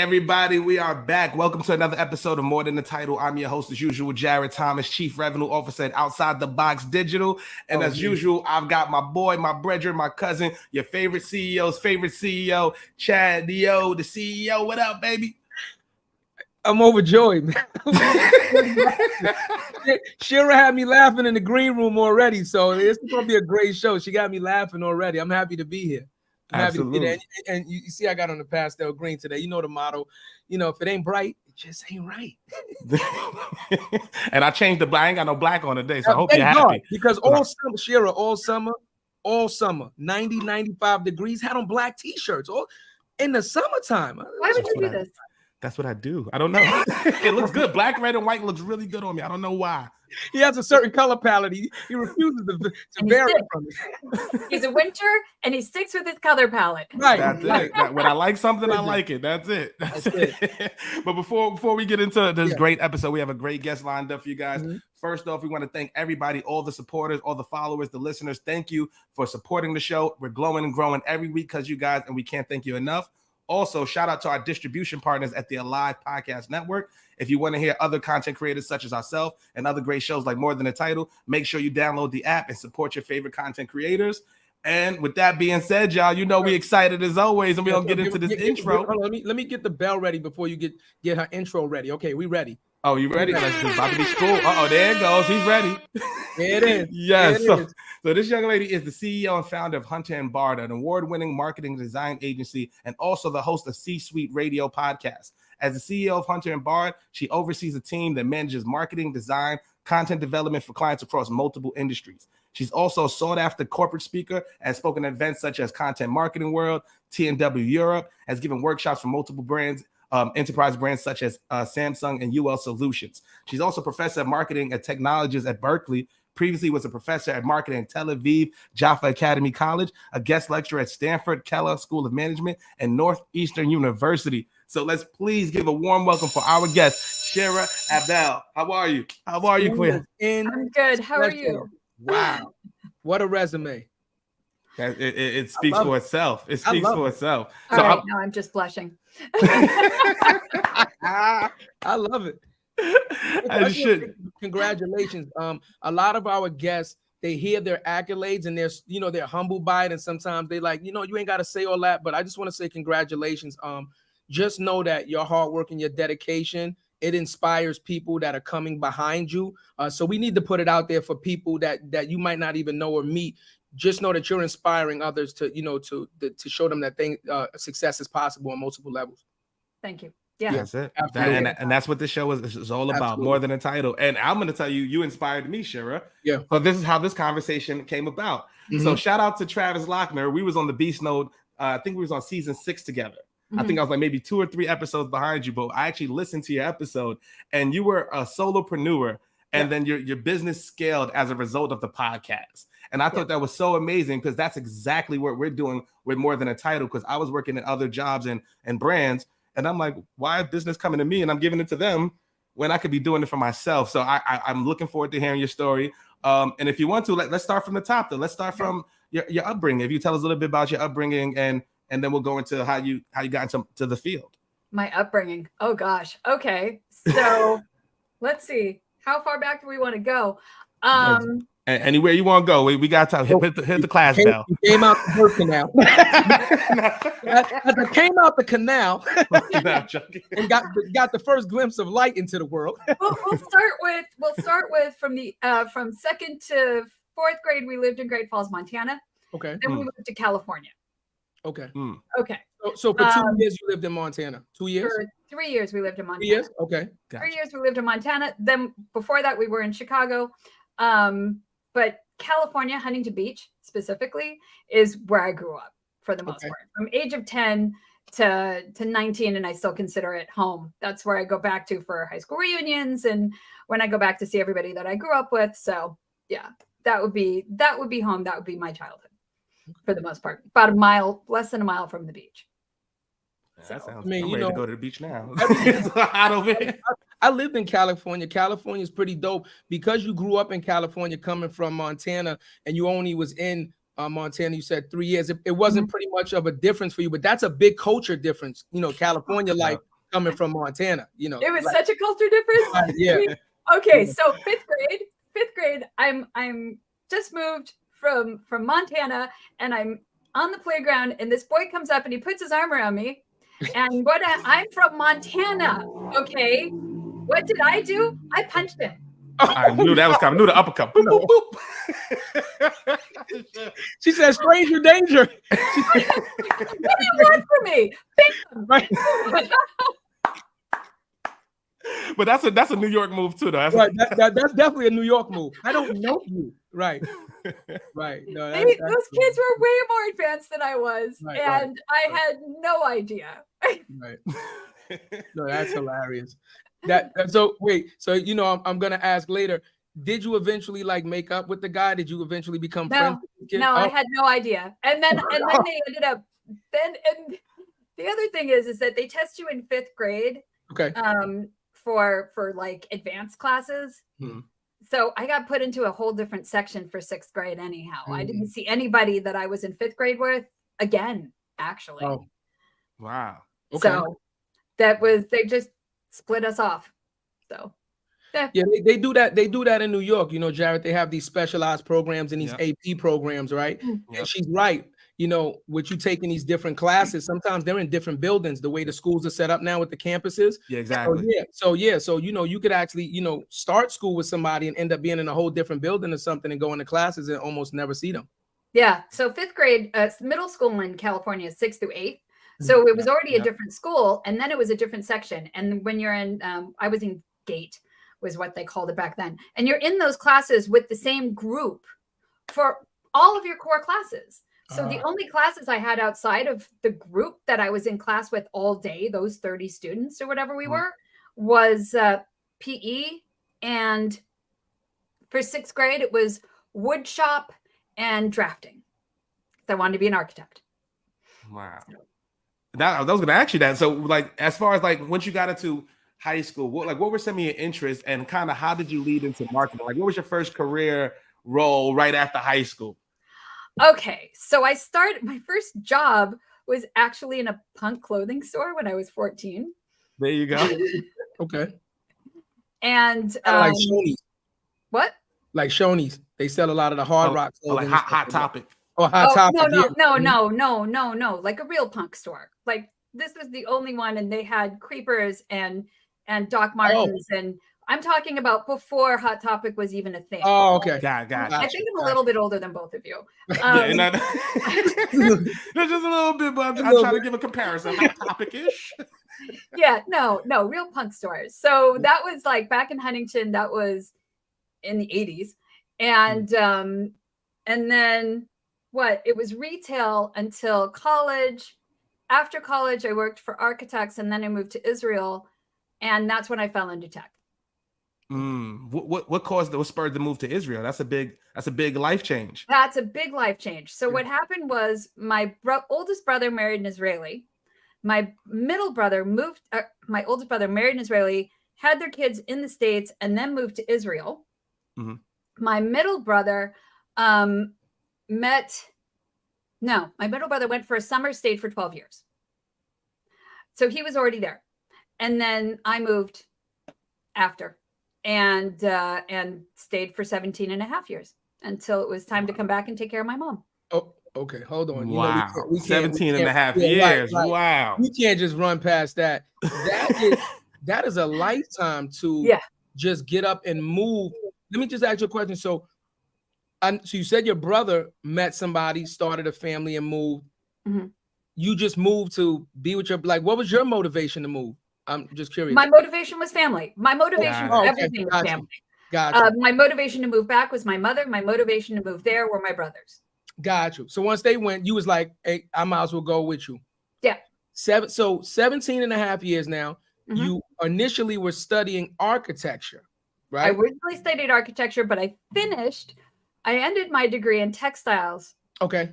everybody, we are back. Welcome to another episode of More Than the Title. I'm your host, as usual, Jarrett Thomas, Chief Revenue Officer at Outside the Box Digital. And usual, I've got my boy, my brethren, my cousin, your favorite CEO's favorite CEO, Chadeo, the CEO. What up, baby? I'm overjoyed, man. Shira had me laughing in the green room already, so it's gonna be a great show. She got me laughing already. I'm happy to be here. Absolutely. And you see, I got on the pastel green today. You know the motto. You know, if it ain't bright, it just ain't right. And I changed the black. I ain't got no black on today, so I hope you're happy. Because all summer, Shira, all summer, 90, 95 degrees, had on black t-shirts all in the summertime. Why would you do this? That's what I do. I don't know. It looks good. Black, red, and white looks really good on me. I don't know why. He has a certain color palette. He refuses to vary from it. He's a winter, and he sticks with his color palette. Right. That's it. When I like something, I like it. That's it. That's it. But before we get into this great episode, we have a great guest lined up for you guys. Mm-hmm. First off, we want to thank everybody, all the supporters, all the followers, the listeners. Thank you for supporting the show. We're glowing and growing every week because you guys, and we can't thank you enough. Also, shout out to our distribution partners at the Alive Podcast Network. If you want to hear other content creators such as ourselves and other great shows like More Than a Title, make sure you download the app and support your favorite content creators. And with that being said, y'all, you know we excited as always, and we're going to get into this intro. Let me get the bell ready before you get her intro ready. Okay, we ready. Oh, you ready? Let's do Bobby School. Uh-oh, there it goes. He's ready. There it is. Yes. So this young lady is the CEO and founder of Hunter & Bard, an award-winning marketing design agency, and also the host of C-Suite Radio podcast. As the CEO of Hunter & Bard, she oversees a team that manages marketing, design, content development for clients across multiple industries. She's also a sought-after corporate speaker, has spoken at events such as Content Marketing World, T&W Europe, has given workshops for multiple brands, enterprise brands such as Samsung and UL Solutions. She's also a professor of marketing and technologies at Berkeley. Previously was a professor at marketing at Tel Aviv Jaffa Academy College, a guest lecturer at Stanford Keller School of Management, and Northeastern University. So let's please give a warm welcome for our guest, Shira Abel. How are you? How are you, Quinn? I'm good. How are you? Wow. What a resume. It speaks for itself. It speaks for itself. All right, now I'm just blushing. I love it. As you should. Congratulations. A lot of our guests, they hear their accolades and they're humbled by it, and sometimes they like, you ain't got to say all that, but I just want to say congratulations. Just know that your hard work and your dedication, it inspires people that are coming behind you. So we need to put it out there for people that you might not even know or meet. Just know that you're inspiring others to show them that success is possible on multiple levels. Thank you. Yeah, that's it. And that's what this show is all about. Absolutely. More Than a Title. And I'm going to tell you, you inspired me, Shira. Yeah. So this is how this conversation came about. Mm-hmm. So shout out to Travis Lochner. We was on the Beast Node. I think we was on season 6 together. Mm-hmm. I think I was like maybe 2 or 3 episodes behind you, but I actually listened to your episode, and you were a solopreneur, and then your business scaled as a result of the podcast. And I thought that was so amazing, because that's exactly what we're doing with More Than a Title, because I was working at other jobs and brands, and I'm like, why is business coming to me and I'm giving it to them when I could be doing it for myself? So I'm looking forward to hearing your story. And if you want to, let's start from the top, though. Let's start from your upbringing. If you tell us a little bit about your upbringing, and then we'll go into how you got into the field. My upbringing. Oh, gosh. Okay. So let's see. How far back do we want to go? Anywhere you want to go, we got time. Hit the class bell. Came out the birth canal. As I came out the canal and got the first glimpse of light into the world. We'll start with from 2nd to 4th grade. We lived in Great Falls, Montana. Okay. Then we moved to California. Okay. Okay. So for 2 years you lived in Montana. 2 years? For 3 years we lived in Montana. 3 years? Okay. Gotcha. 3 years we lived in Montana. Then before that we were in Chicago. But California, Huntington Beach specifically, is where I grew up for the most part. From age of 10 to 19, and I still consider it home. That's where I go back to for high school reunions, and when I go back to see everybody that I grew up with. So yeah, that would be home. That would be my childhood for the most part. About less than a mile from the beach. That sounds. I'm ready to go to the beach now. I lived in California. California is pretty dope because you grew up in California, coming from Montana, and you only was in Montana. You said 3 years. It wasn't pretty much of a difference for you, but that's a big culture difference. California life coming from Montana, you know. It was such a culture difference. Yeah. Okay, so fifth grade, I'm just moved from Montana, and I'm on the playground, and this boy comes up and he puts his arm around me, and I'm from Montana. Okay, what did I do? I punched him. I knew that was coming. I knew the uppercut. Boop, boop, boop. She said, "Stranger danger." What do you want from me? Right. But that's a New York move too, though. Right. That's definitely a New York move. I don't know you. Right. Right. No, those kids were way more advanced than I was, and I had no idea. Right. No, that's hilarious. So wait. So I'm gonna ask later. Did you eventually like make up with the guy? Did you eventually become friends with the kid? No, I had no idea. And then they ended up. And the other thing is that they test you in 5th grade. Okay. For like advanced classes. So I got put into a whole different section for 6th grade anyhow. I didn't see anybody that I was in 5th grade with again, actually. Oh. Wow. Okay. So they just split us off. So yeah, they do that. They do that in New York. Jarrett, they have these specialized programs and these AP programs, right? And she's right. With you taking these different classes, sometimes they're in different buildings, the way the schools are set up now with the campuses. Yeah, exactly. So you could actually, start school with somebody and end up being in a whole different building or something and go into classes and almost never see them. Yeah. So 5th grade, middle school in California is 6th through 8th. So it was already a different school, and then it was a different section. And when you're in, I was in GATE, was what they called it back then. And you're in those classes with the same group for all of your core classes. So the only classes I had outside of the group that I was in class with all day, those 30 students or whatever we were, was PE. And for 6th grade, it was wood shop and drafting. I wanted to be an architect. Wow. I was going to ask you that. So like, as far as like, once you got into high school, what were some of your interests, and kind of how did you lead into marketing? Like, what was your first career role right after high school? Okay, so my first job was actually in a punk clothing store when I was 14. There you go. Okay. And like Shoney's. What? Like Shoney's. They sell a lot of the hard rock clothing. Like Hot Topic. Oh, Hot Topic. No. Like a real punk store. Like this was the only one, and they had Creepers and Doc Martens, and I'm talking about before Hot Topic was even a thing. Oh, okay. Got I think I'm a little bit older than both of you. There's just a little bit, but I'm trying to give a comparison. Hot Topic-ish. Yeah, no, real punk stores. So that was like back in Huntington. That was in the 80s, and then it was retail until college. After college, I worked for architects, and then I moved to Israel, and that's when I fell into tech. What spurred the move to Israel? That's a big life change. That's a big life change. So what happened was my oldest brother married an Israeli. My middle brother my oldest brother married an Israeli, had their kids in the States, and then moved to Israel. My middle brother my middle brother went for a summer, stayed for 12 years. So he was already there. And then I moved after and stayed for 17 and a half years until it was time to come back and take care of my mom. Oh, okay. Hold on. Wow. We 17 and a half years. Right. Wow. We can't just run past that. That is a lifetime to just get up and move. Let me just ask you a question. So you said your brother met somebody, started a family, and moved. You just moved to be with what was your motivation to move? I'm just curious. My motivation was family. My motivation for everything was family. Gotcha. My motivation to move back was my mother. My motivation to move there were my brothers. Got you. So once they went, you was like, hey, I might as well go with you. Yeah. 17 and a half years now. You initially were studying architecture, right? I originally studied architecture, but I ended my degree in textiles. Okay.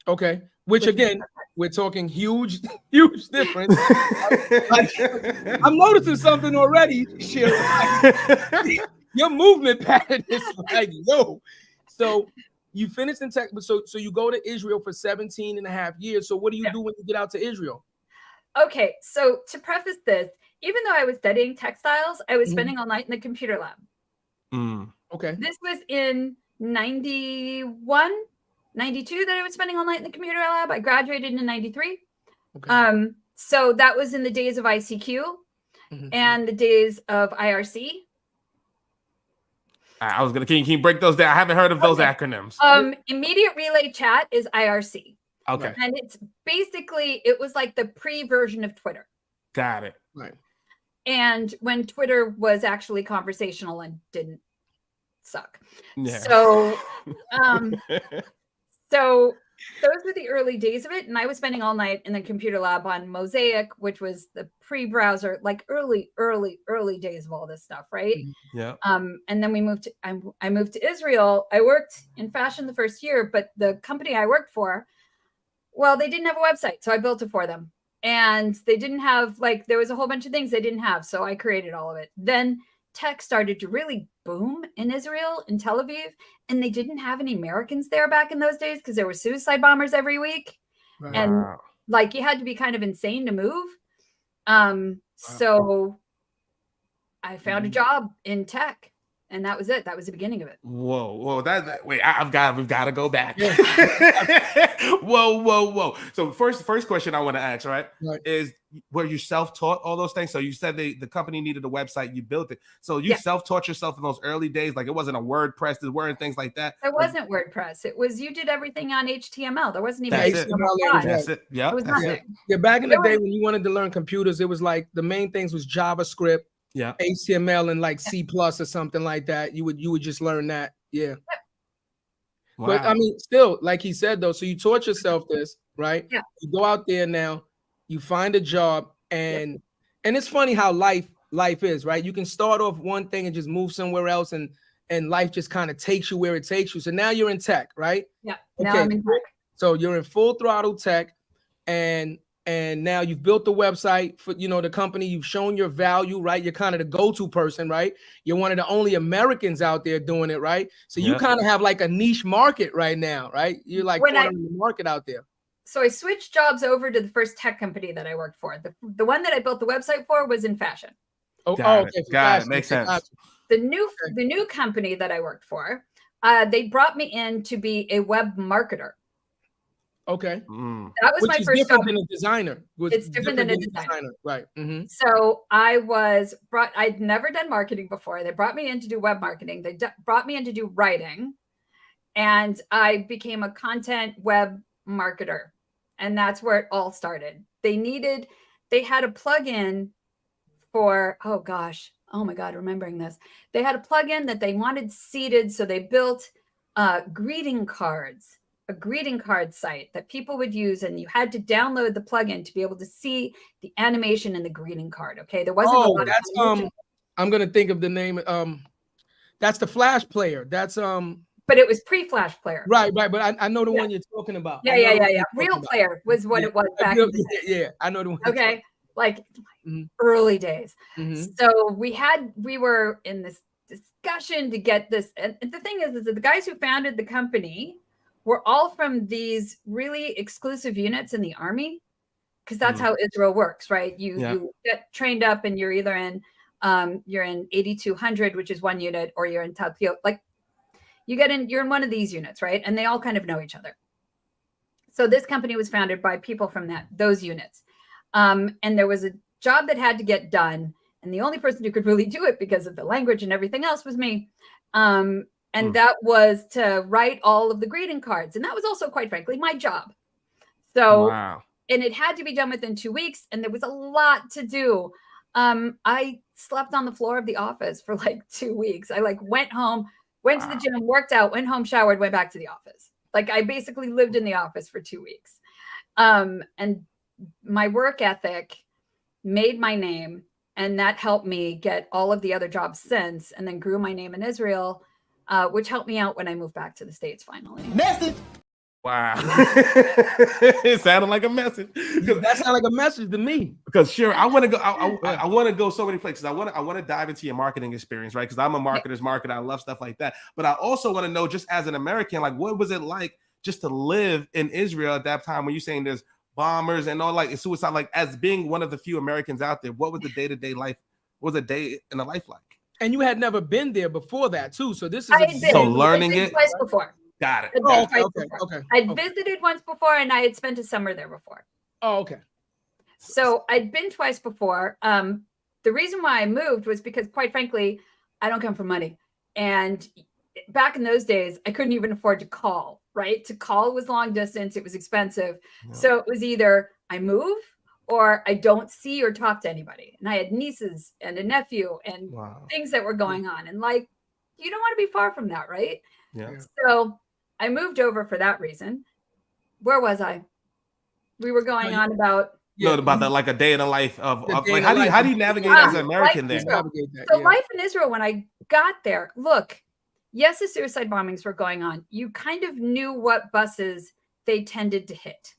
Okay. Which again, we're talking huge difference. I'm noticing something already, Shira. Your movement pattern is like, yo. So you finished in tech, so you go to Israel for 17 and a half years. So what do you do when you get out to Israel? Okay, so to preface this, even though I was studying textiles, I was Mhm. spending all night in the computer lab. Okay. This was in 91, 92 that I was spending all night in the computer lab. I graduated in 93. Okay. So that was in the days of ICQ and the days of IRC. I was gonna, can you break those down? I haven't heard of those acronyms. Immediate relay chat is IRC. Okay. And it's basically, it was like the pre-version of Twitter. Got it. Right. And when Twitter was actually conversational and didn't suck. Yeah. So, so those were the early days of it. And I was spending all night in the computer lab on Mosaic, which was the pre-browser, like early days of all this stuff, right? Yeah. And then we moved to, I moved to Israel. I worked in fashion the first year, but the company I worked for, well, they didn't have a website. So I built it for them. And they didn't have, like, there was a whole bunch of things they didn't have. So I created all of it. Then tech started to really boom in Israel, in Tel Aviv, and they didn't have any Americans there back in those days because there were suicide bombers every week. Right. And like, you had to be kind of insane to move. So I found a job in tech, and that was it. That was the beginning of it. Whoa. Wait, we've got to go back. Whoa. So first question I want to ask, right, is, were you self-taught all those things? So you said the company needed a website, you built it. So you self-taught yourself in those early days? Like, it wasn't a WordPress, there weren't things like that? It wasn't WordPress. It was, you did everything on HTML. There wasn't even HTML. That's it. Yeah. It was nothing. Yeah, back in the day when you wanted to learn computers, it was like the main things was JavaScript, HTML, and like C+ or something like that. You would just learn that. Yeah. Wow. But I mean, still, like he said though, so you taught yourself this, right? Yeah. You go out there now, you find a job, and it's funny how life is, right? You can start off one thing and just move somewhere else, and life just kind of takes you where it takes you. So now you're in tech, right? Yeah. Now I'm in tech. So you're in full throttle tech, and now you've built the website for, the company. You've shown your value, right? You're kind of the go-to person, right? You're one of the only Americans out there doing it, right? So you kind of have like a niche market right now, right? You're like cornering the market out there. So I switched jobs over to the first tech company that I worked for. The one that I built the website for was in fashion. Got it. Makes sense. The new company that I worked for, they brought me in to be a web marketer. Okay. That was my first job. Than a designer. It's different than a designer. Right. So I'd never done marketing before. They brought me in to do web marketing. They brought me in to do writing, and I became a content web marketer. And that's where it all started. They had a plugin for, oh my God, remembering this. They had a plugin that they wanted seeded. So they built greeting cards. A greeting card site that people would use, and you had to download the plugin to be able to see the animation in the greeting card. Okay, there wasn't a lot of I'm gonna think of the name. That's the Flash player. That's but it was pre-Flash player. Right. But I know the one you're talking about. Yeah. Real player was what it was back in the day. Yeah, I know the one. Okay, like early days. So we were in this discussion to get this, and the thing is that the guys who founded the company were all from these really exclusive units in the army, because that's how Israel works, right? You get trained up, and you're either in 8200, which is one unit, or you're in Talpiot. Like, you're in one of these units, right? And they all kind of know each other. So this company was founded by people from those units, and there was a job that had to get done, and the only person who could really do it because of the language and everything else was me. And that was to write all of the greeting cards. And that was also, quite frankly, my job. So, and it had to be done within 2 weeks. And there was a lot to do. I slept on the floor of the office for like 2 weeks. I went home, went to the gym, worked out, went home, showered, went back to the office. Like, I basically lived in the office for 2 weeks. And my work ethic made my name. And that helped me get all of the other jobs since, and then grew my name in Israel. Which helped me out when I moved back to the States finally. Message. Wow. It sounded like a message. That sounded like a message to me. Because Shira, I want to go. I want to go so many places. I want to dive into your marketing experience, right? Because I'm a marketer's marketer. I love stuff like that. But I also want to know, just as an American, like, what was it like just to live in Israel at that time when you're saying there's bombers and all like suicide. Like as being one of the few Americans out there, what was the day-to-day life? What was a day in the life like? And you had never been there before that too. So this is so learning it twice before. Got it. Okay. I'd visited once before, and I had spent a summer there before. Oh, okay. So I'd been twice before. The reason why I moved was because, quite frankly, I don't come from money. And back in those days, I couldn't even afford to call, right? To call was long distance. It was expensive. Yeah. So it was either I move or I don't see or talk to anybody. And I had nieces and a nephew and things that were going on. And like, you don't want to be far from that, right? Yeah. So I moved over for that reason. Where was I? We were going on about about that, like a day in the life of like how do you navigate as an American there? So life in Israel, when I got there, look, yes, the suicide bombings were going on. You kind of knew what buses they tended to hit.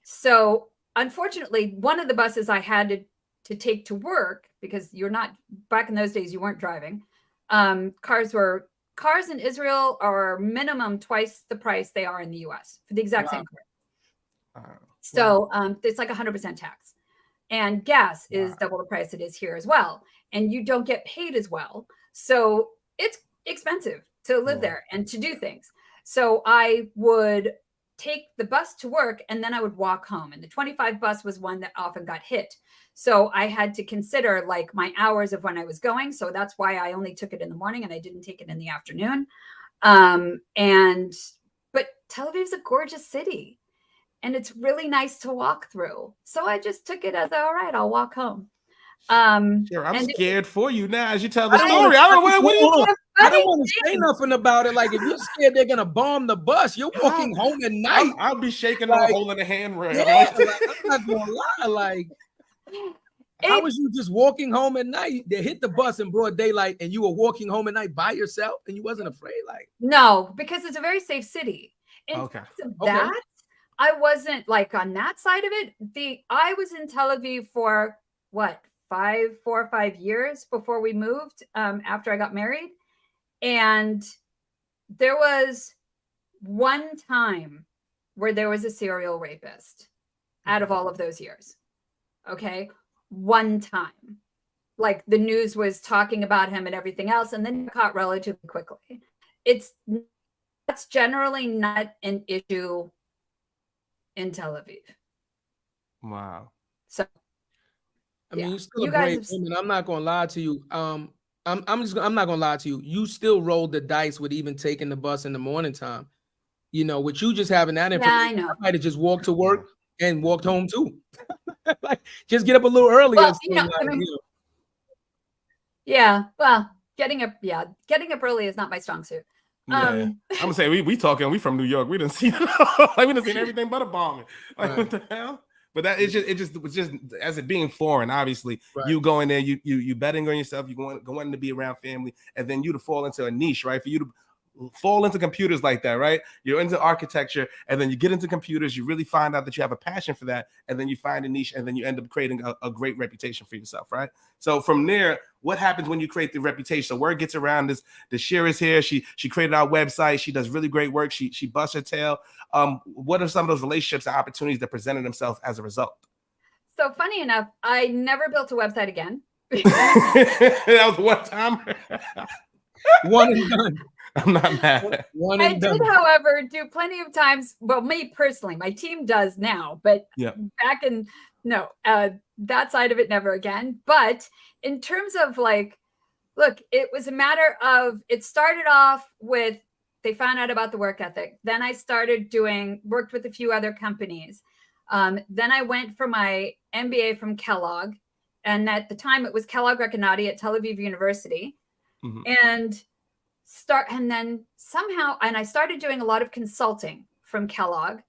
So unfortunately, one of the buses I had to take to work, because you're not, back in those days, you weren't driving. Cars in Israel are minimum twice the price they are in the US for the exact same car. So it's like 100% tax, and gas is double the price it is here as well. And you don't get paid as well. So it's expensive to live there and to do things. So I would take the bus to work and then I would walk home. And the 25 bus was one that often got hit. So I had to consider like my hours of when I was going. So that's why I only took it in the morning and I didn't take it in the afternoon. But Tel Aviv is a gorgeous city. And it's really nice to walk through. So I just took it as, all right, I'll walk home. Sure, I'm scared for you now as you tell the story. I don't want to say nothing about it. Like, if you're scared they're going to bomb the bus, you're walking home at night. I'll be shaking like, a hole in the handrail. Yeah, I'm not going to lie. Like, how was you just walking home at night? They hit the bus in broad daylight and you were walking home at night by yourself and you wasn't afraid? Like, no, because it's a very safe city. That I wasn't like on that side of it. I was in Tel Aviv for what, 4 or 5 years before we moved, after I got married. And there was one time where there was a serial rapist out of all of those years. Okay. One time, like the news was talking about him and everything else, and then caught relatively quickly. That's generally not an issue in Tel Aviv. Wow. So, I mean, you're still a great woman. I'm not gonna lie to you. I'm not gonna lie to you. You still rolled the dice with even taking the bus in the morning time. You know, with you just having that information, I know. I might have just walked to work and walked home too. Like, just get up a little earlier. Well, yeah. Well, getting up early is not my strong suit. I'm gonna say we talking. We from New York. We didn't see everything but a bombing. Like what the hell? But that it was just as it being foreign. Obviously, you go in there, you betting on yourself. You going to be around family, and then you to fall into a niche, right? For you to fall into computers like that, right? You're into architecture, and then you get into computers. You really find out that you have a passion for that, and then you find a niche, and then you end up creating a great reputation for yourself, right? So from there, what happens when you create the reputation? So word gets around this. The Shira's here. She created our website. She does really great work. She busts her tail. What are some of those relationships and opportunities that presented themselves as a result? So funny enough, I never built a website again. That was one time. One and done. I'm not mad. I did, however, do plenty of times. Well, me personally, my team does now, but back in that side of it, never again. But in terms of like, look, it was a matter of, it started off with, they found out about the work ethic. Then I started worked with a few other companies. Then I went for my MBA from Kellogg. And at the time it was Kellogg Recanati at Tel Aviv University. And then somehow, and I started doing a lot of consulting from Kellogg.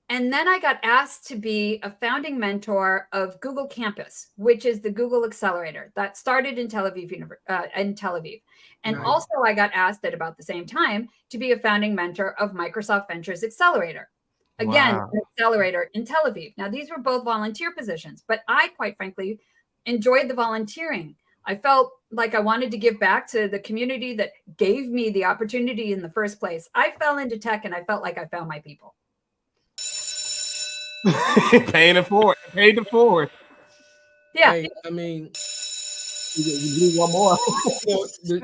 And then I got asked to be a founding mentor of Google Campus, which is the Google Accelerator that started in Tel Aviv. And also I got asked at about the same time to be a founding mentor of Microsoft Ventures Accelerator. Again, an accelerator in Tel Aviv. Now, these were both volunteer positions, but I, quite frankly, enjoyed the volunteering. I felt like I wanted to give back to the community that gave me the opportunity in the first place. I fell into tech and I felt like I found my people. Paying it forward. Paid it forward. Yeah. Hey, I mean, You do one more.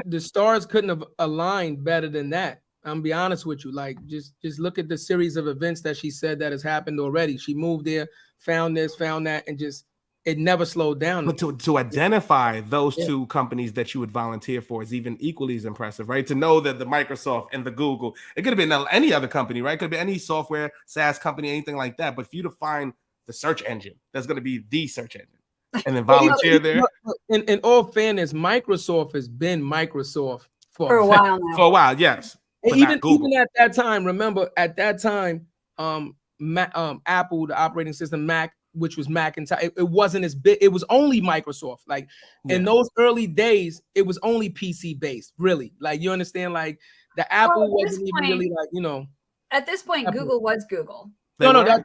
the stars couldn't have aligned better than that. I'm gonna be honest with you. Like, just look at the series of events that she said that has happened already. She moved there, found this, found that, and just it never slowed down. But to identify those two companies that you would volunteer for is even equally as impressive, right? To know that the Microsoft and the Google, it could have been any other company, right? It could be any software, SaaS company, anything like that. But for you to find the search engine, that's going to be the search engine, and then volunteer there. In all fairness, Microsoft has been Microsoft for a while now. For a while, yes. But Even at that time, remember at that time, Apple, the operating system, Mac, which was Macintosh, it wasn't as big. It was only Microsoft. Like in those early days, it was only PC based. Really, like you understand, like the Apple wasn't even really like, you know. At this point, Apple. Google was Google. That's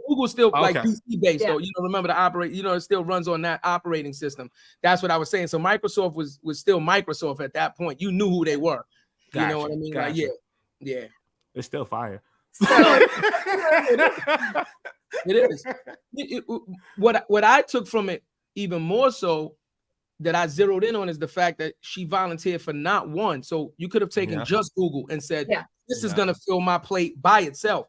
Google's still like Okay. PC based though. You know, remember the it still runs on that operating system. That's what I was saying. So Microsoft was still Microsoft at that point. You knew who they were. Gotcha, you know what I mean? gotcha. Like, yeah. It's still fire. So It is. What I took from it even more so that I zeroed in on is the fact that she volunteered for not one. So you could have taken just Google and said, this is going to fill my plate by itself.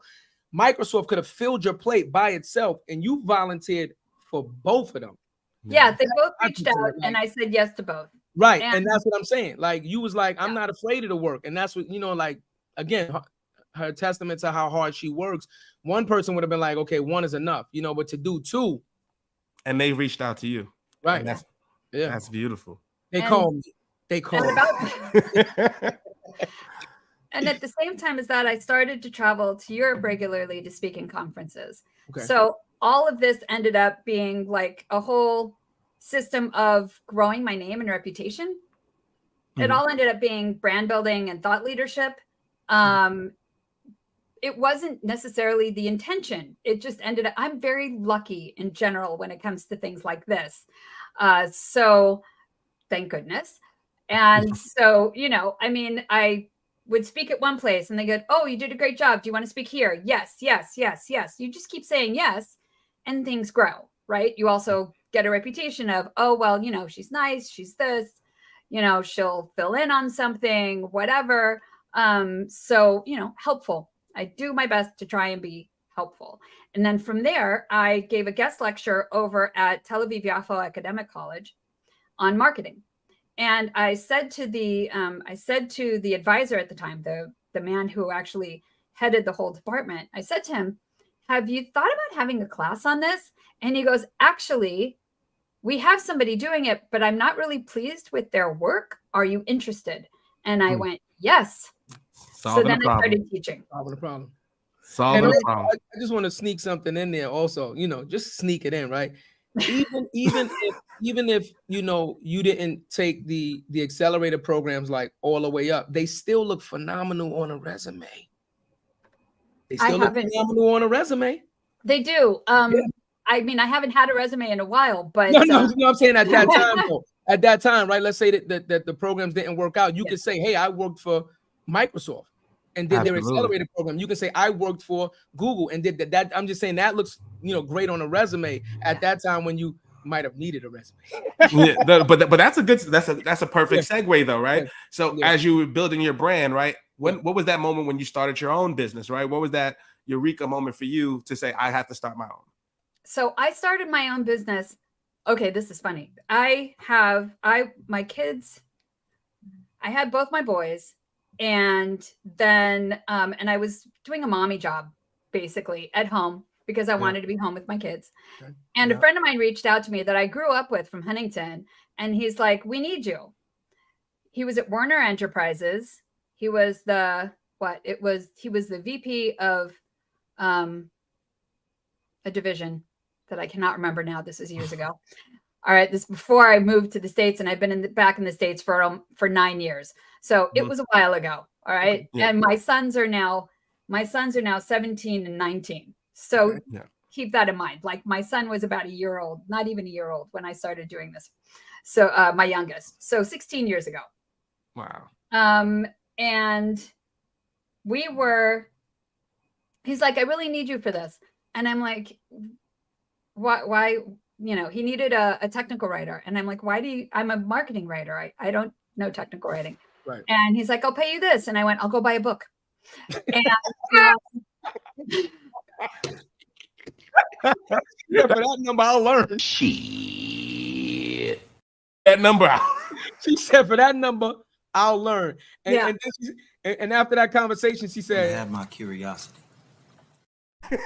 Microsoft could have filled your plate by itself, and you volunteered for both of them. Yeah, they both reached out, and I said yes to both. Right, and that's what I'm saying. Like, you was like, I'm not afraid of the work, and that's what, you know, like, again, her testament to how hard she works. One person would have been like, okay, one is enough, you know, but to do two. And they reached out to you. Right. That's beautiful. They called me. And at the same time as that, I started to travel to Europe regularly to speak in conferences. Okay. So all of this ended up being like a whole system of growing my name and reputation. Mm-hmm. It all ended up being brand building and thought leadership. It wasn't necessarily the intention. It just ended up, I'm very lucky in general when it comes to things like this. So thank goodness. And so, you know, I mean, I would speak at one place and they go, oh, you did a great job. Do you want to speak here? Yes, yes, yes, yes. You just keep saying yes and things grow, right? You also get a reputation of, oh, well, you know, she's nice. She's this, you know, she'll fill in on something, whatever. So, you know, helpful. I do my best to try and be helpful. And then from there, I gave a guest lecture over at Tel Aviv Yafo Academic College on marketing. And I said to the advisor at the time, the man who actually headed the whole department, I said to him, have you thought about having a class on this? And he goes, actually, we have somebody doing it, but I'm not really pleased with their work. Are you interested? And I went, yes. So then I started teaching. Solving the problem. I just want to sneak something in there also, you know, just sneak it in, right? Even if you know you didn't take the accelerator programs like all the way up, they still look phenomenal on a resume. They still look phenomenal on a resume. They do. I mean, I haven't had a resume in a while, but no, I'm saying at that time, though, at that time, right? Let's say that the programs didn't work out. You could say, hey, I worked for Microsoft and did their accelerator program. You can say I worked for Google and did that. I'm just saying that looks, you know, great on a resume at that time when you might have needed a resume. but that's a perfect segue though, right? So as you were building your brand, right? What was that moment when you started your own business, right? What was that eureka moment for you to say, I have to start my own? So I started my own business. Okay, this is funny. I had both my boys. And then, and I was doing a mommy job basically at home because I wanted to be home with my kids. Okay. And a friend of mine reached out to me that I grew up with from Huntington. And he's like, we need you. He was at Warner Enterprises. He was he was the VP of a division that I cannot remember now. This is years ago. All right. This before I moved to the States, and I've been back in the States for 9 years. So it was a while ago. All right. Yeah. And my sons are now 17 and 19. So keep that in mind. Like my son was about a year old, not even a year old when I started doing this. So my youngest, so 16 years ago. Wow. And he's like, I really need you for this. And I'm like, why, he needed a technical writer. And I'm like, I'm a marketing writer. I don't know technical writing. Right. And he's like, I'll pay you this. And I went, I'll go buy a book. And yeah, for that number, I'll learn. Shit. That number out. She said, for that number, I'll learn. And, yeah. and after that conversation, she said, I have my curiosity. Yes.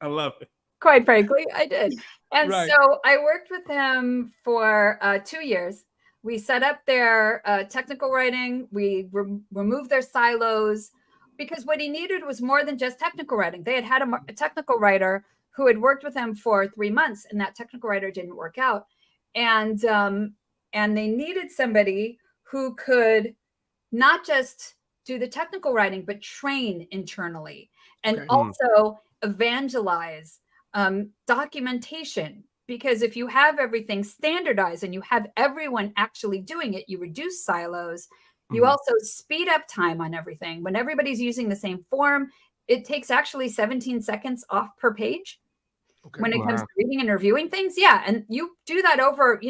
I love it. Quite frankly, I did. And Right. so I worked with him for 2 years. We set up their technical writing. We removed their silos, because what he needed was more than just technical writing. They had a technical writer who had worked with him for 3 months, and that technical writer didn't work out. And they needed somebody who could not just do the technical writing, but train internally and also evangelize documentation. Because if you have everything standardized and you have everyone actually doing it, you reduce silos. You also speed up time on everything. When everybody's using the same form, it takes actually 17 seconds off per page. Okay. When it comes to reading and reviewing things. Yeah. And you do that over,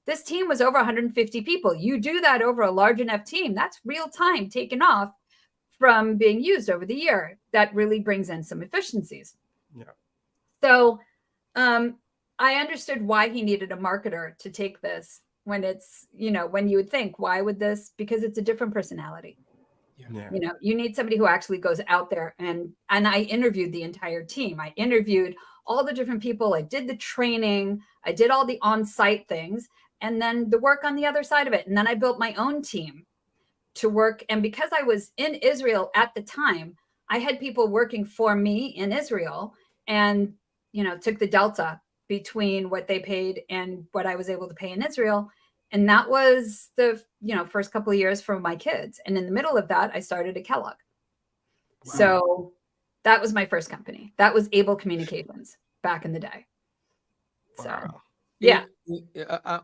this team was over 150 people. You do that over a large enough team. That's real time taken off from being used over the year. That really brings in some efficiencies. Yeah. So I understood why he needed a marketer to take this, when it's, when you would think, why would this? Because it's a different personality. Yeah. You need somebody who actually goes out there, and I interviewed the entire team. I interviewed all the different people. I did the training. I did all the on-site things, and then the work on the other side of it. And then I built my own team to work. And because I was in Israel at the time, I had people working for me in Israel, and, took the delta between what they paid and what I was able to pay in Israel. And that was the, first couple of years for my kids. And in the middle of that, I started at Kellogg. Wow. So that was my first company. That was Abel Communications back in the day. So, wow. Yeah. I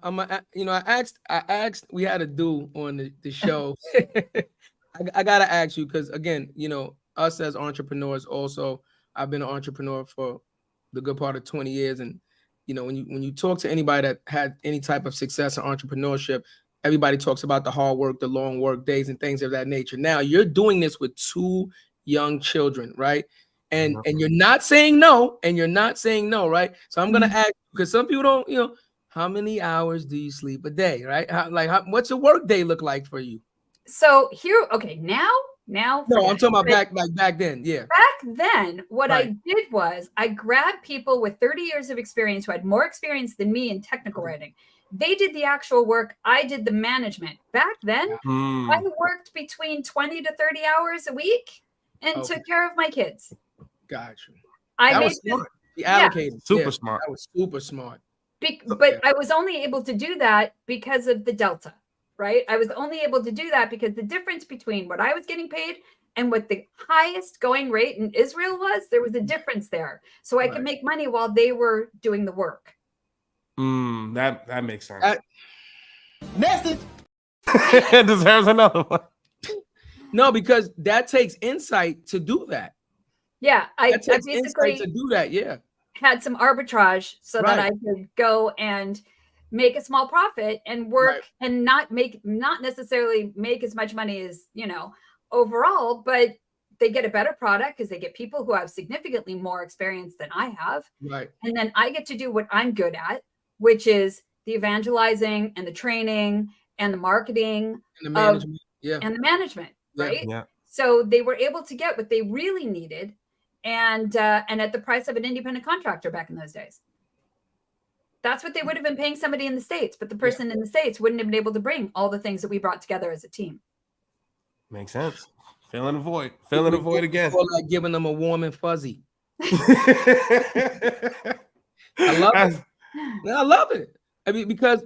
asked, we had a do on the show. I got to ask you, because again, us as entrepreneurs also, I've been an entrepreneur for the good part of 20 years. And, when you talk to anybody that had any type of success in entrepreneurship, everybody talks about the hard work, the long work days, and things of that nature. Now you're doing this with 2 young children, right? And you're not saying no, right? So I'm gonna ask, because some people don't, how many hours do you sleep a day, right? What's a work day look like for you? So here, okay, now. No, I'm talking about back then. Yeah. Back then, what I did was I grabbed people with 30 years of experience who had more experience than me in technical writing. They did the actual work. I did the management. Back then, I worked between 20 to 30 hours a week and took care of my kids. Gotcha. That was smart. Allocated. Super smart. That was super smart. But I was only able to do that because of the delta. Right? I was only able to do that because the difference between what I was getting paid and what the highest going rate in Israel was, there was a difference there. So I could make money while they were doing the work. That makes sense. Message. It deserves another one. No, because that takes insight to do that. Yeah. I basically insight to do that. Yeah. Had some arbitrage so that I could go and make a small profit and work and not necessarily make as much money as, overall, but they get a better product because they get people who have significantly more experience than I have. Right. And then I get to do what I'm good at, which is the evangelizing and the training and the marketing and the management. And the management. Right. Yeah. So they were able to get what they really needed and at the price of an independent contractor back in those days. That's what they would have been paying somebody in the States, but the person in the States wouldn't have been able to bring all the things that we brought together as a team. Makes sense. Filling a void. Filling a void again. Like giving them a warm and fuzzy. I love it. I love it. I mean, because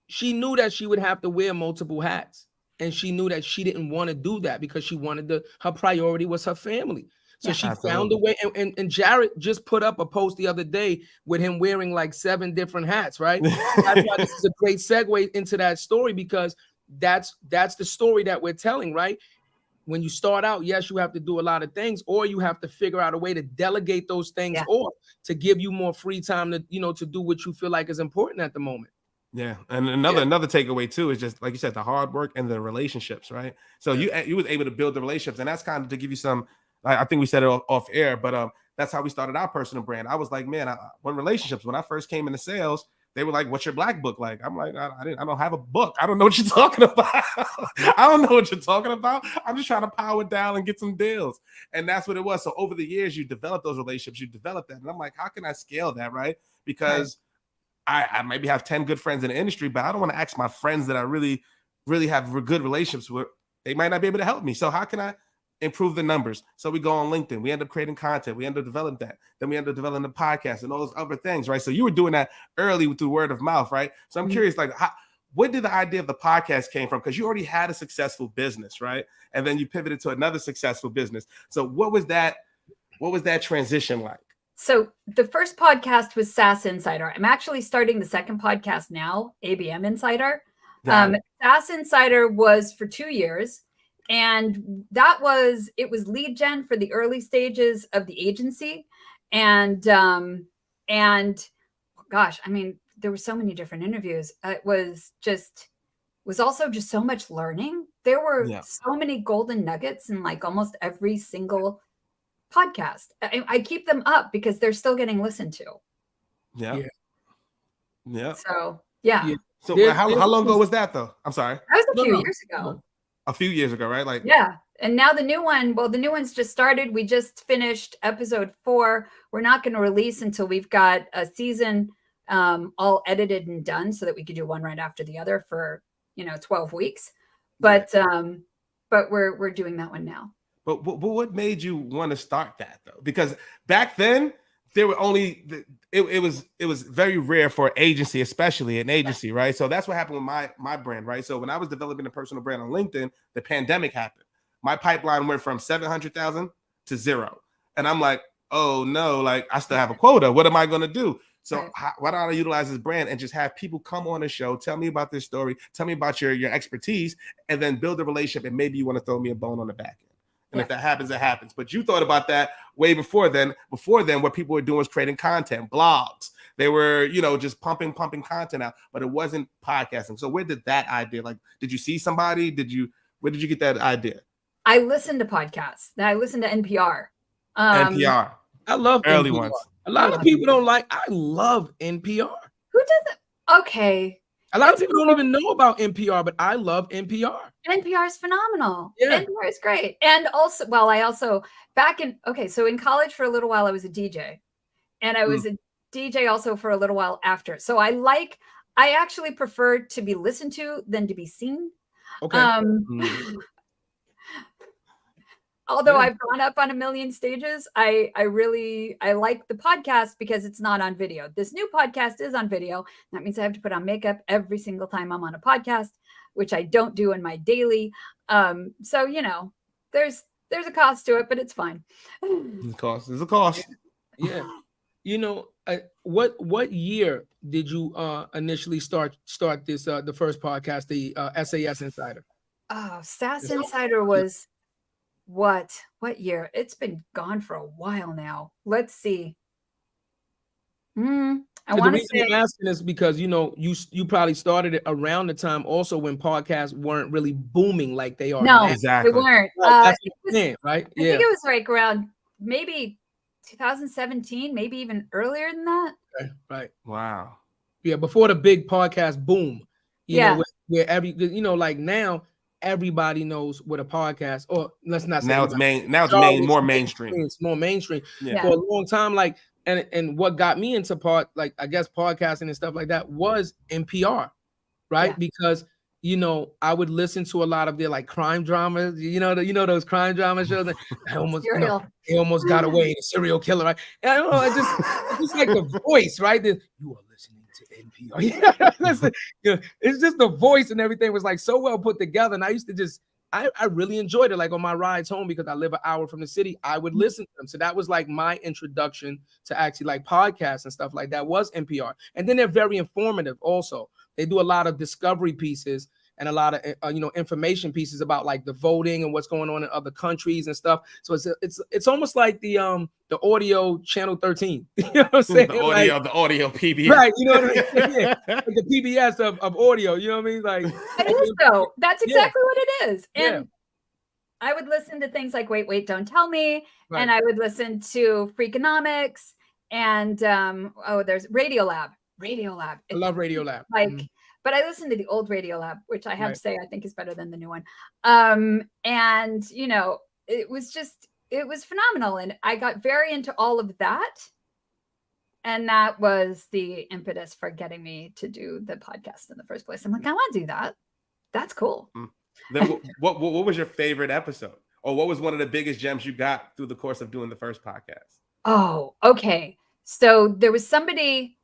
she knew that she would have to wear multiple hats. And she knew that she didn't want to do that because she wanted her priority was her family. So she found a way, and Jarrett just put up a post the other day with him wearing like 7 different hats, right? That's why this is a great segue into that story, because that's the story that we're telling, right? when you start out, yes, you have to do a lot of things, or you have to figure out a way to delegate those things off to give you more free time to, you know, to do what you feel like is important at the moment. Yeah, and another takeaway too is just like you said, the hard work and the relationships, right? So you was able to build the relationships, and that's kind of to give you some. I think we said it off air, but that's how we started our personal brand. I was like, man, when I first came into sales, they were like, "What's your black book like?" I'm like, I don't have a book. I don't know what you're talking about. I don't know what you're talking about. I'm just trying to power down and get some deals, and that's what it was. So over the years, you develop those relationships, you develop that, and I'm like, how can I scale that, right? Because I maybe have 10 good friends in the industry, but I don't want to ask my friends that I really, really have good relationships with. They might not be able to help me. So how can I improve the numbers? So we go on LinkedIn. We end up creating content. We end up developing that. Then we end up developing the podcast and all those other things, right? So you were doing that early through word of mouth, right? So I'm curious, like, what did the idea of the podcast came from? Because you already had a successful business, right? And then you pivoted to another successful business. So what was that transition like? So the first podcast was SaaS Insider. I'm actually starting the second podcast now, ABM Insider. SaaS Insider was for 2 years, and it was lead gen for the early stages of the agency. And gosh, I mean, there were so many different interviews. It was also just so much learning. There were so many golden nuggets in like almost every single podcast. I keep them up because they're still getting listened to. Yeah. So yeah. So how long ago was that though? I'm sorry. That was a few years ago. A few years ago, right? Like And now the new one's just started. We just finished episode 4. We're not going to release until we've got a season all edited and done, so that we could do one right after the other for 12 weeks. But we're doing that one now. But what made you want to start that though? Because back then there were only it was very rare for agency, especially an agency, right? So that's what happened with my brand, right? So when I was developing a personal brand on LinkedIn, the pandemic happened. My pipeline went from 700,000 to 0, and I'm like, oh no, like I still have a quota. What am I going to do? So why don't I utilize this brand and just have people come on the show, tell me about this story, tell me about your expertise, and then build a relationship, and maybe you want to throw me a bone on the back end. And if that happens, it happens. But you thought about that way before then. Before then, what people were doing was creating content, blogs. They were, just pumping content out, but it wasn't podcasting. So where did that idea, like, did you see somebody? Where did you get that idea? I listened to podcasts. I listened to NPR. NPR. I love early NPR. ones. A lot of people don't like. I love NPR. Who doesn't? Okay. A lot of people don't even know about NPR, but I love NPR. NPR is phenomenal. Yeah. NPR is great. And also, so in college for a little while, I was a DJ, and I was a DJ also for a little while after. So I actually prefer to be listened to than to be seen. Okay. Although I've gone up on a million stages, I like the podcast because it's not on video. This new podcast is on video. That means I have to put on makeup every single time I'm on a podcast, which I don't do in my daily. So there's a cost to it, but it's fine. There's a cost. Yeah. What year did you initially start this the first podcast, the SAS Insider? Oh, SAS Insider was what year? It's been gone for a while now. Let's see. I want to say, I'm asking this because you probably started it around the time also when podcasts weren't really booming like they are no, now. Exactly. They weren't. That's what I'm saying, right? I think it was like around maybe 2017, maybe even earlier than that. Okay, right. Wow. Yeah, before the big podcast boom. You Yeah. know, where every like now everybody knows what a podcast, or let's not say Now everybody. it's more mainstream. It's more mainstream. Yeah. For a long time, like and what got me into I guess podcasting and stuff like that was NPR, right? Yeah. Because I would listen to a lot of their like crime dramas, those crime drama shows. I almost, they almost got away, the serial killer, right? And I don't know, it's just like the voice, right? You are listening to NPR. It's just the voice and everything was like so well put together. And I used to I really enjoyed it. Like on my rides home, because I live an hour from the city, I would listen to them. So that was like my introduction to actually like podcasts and stuff like that was NPR. And then they're very informative also. They do a lot of discovery pieces. and a lot of information pieces about like the voting and what's going on in other countries and stuff. So it's almost like the audio channel 13. You know what I'm saying? The audio PBS. Right, you know what I mean? Yeah. Like the PBS of audio, you know what I mean? Like it is though. That's exactly what it is. And Yeah. I would listen to things like Wait, Don't Tell Me, Right. and I would listen to Freakonomics, and there's Radiolab. I love Radiolab. Like, but I listened to the old Radiolab, which I have to say I think is better than the new one. And it was phenomenal, and I got very into all of that. And that was the impetus for getting me to do the podcast in the first place. I'm like, I want to do that. That's cool. Then what was your favorite episode? Or what was one of the biggest gems you got through the course of doing the first podcast? Oh, okay. So there was somebody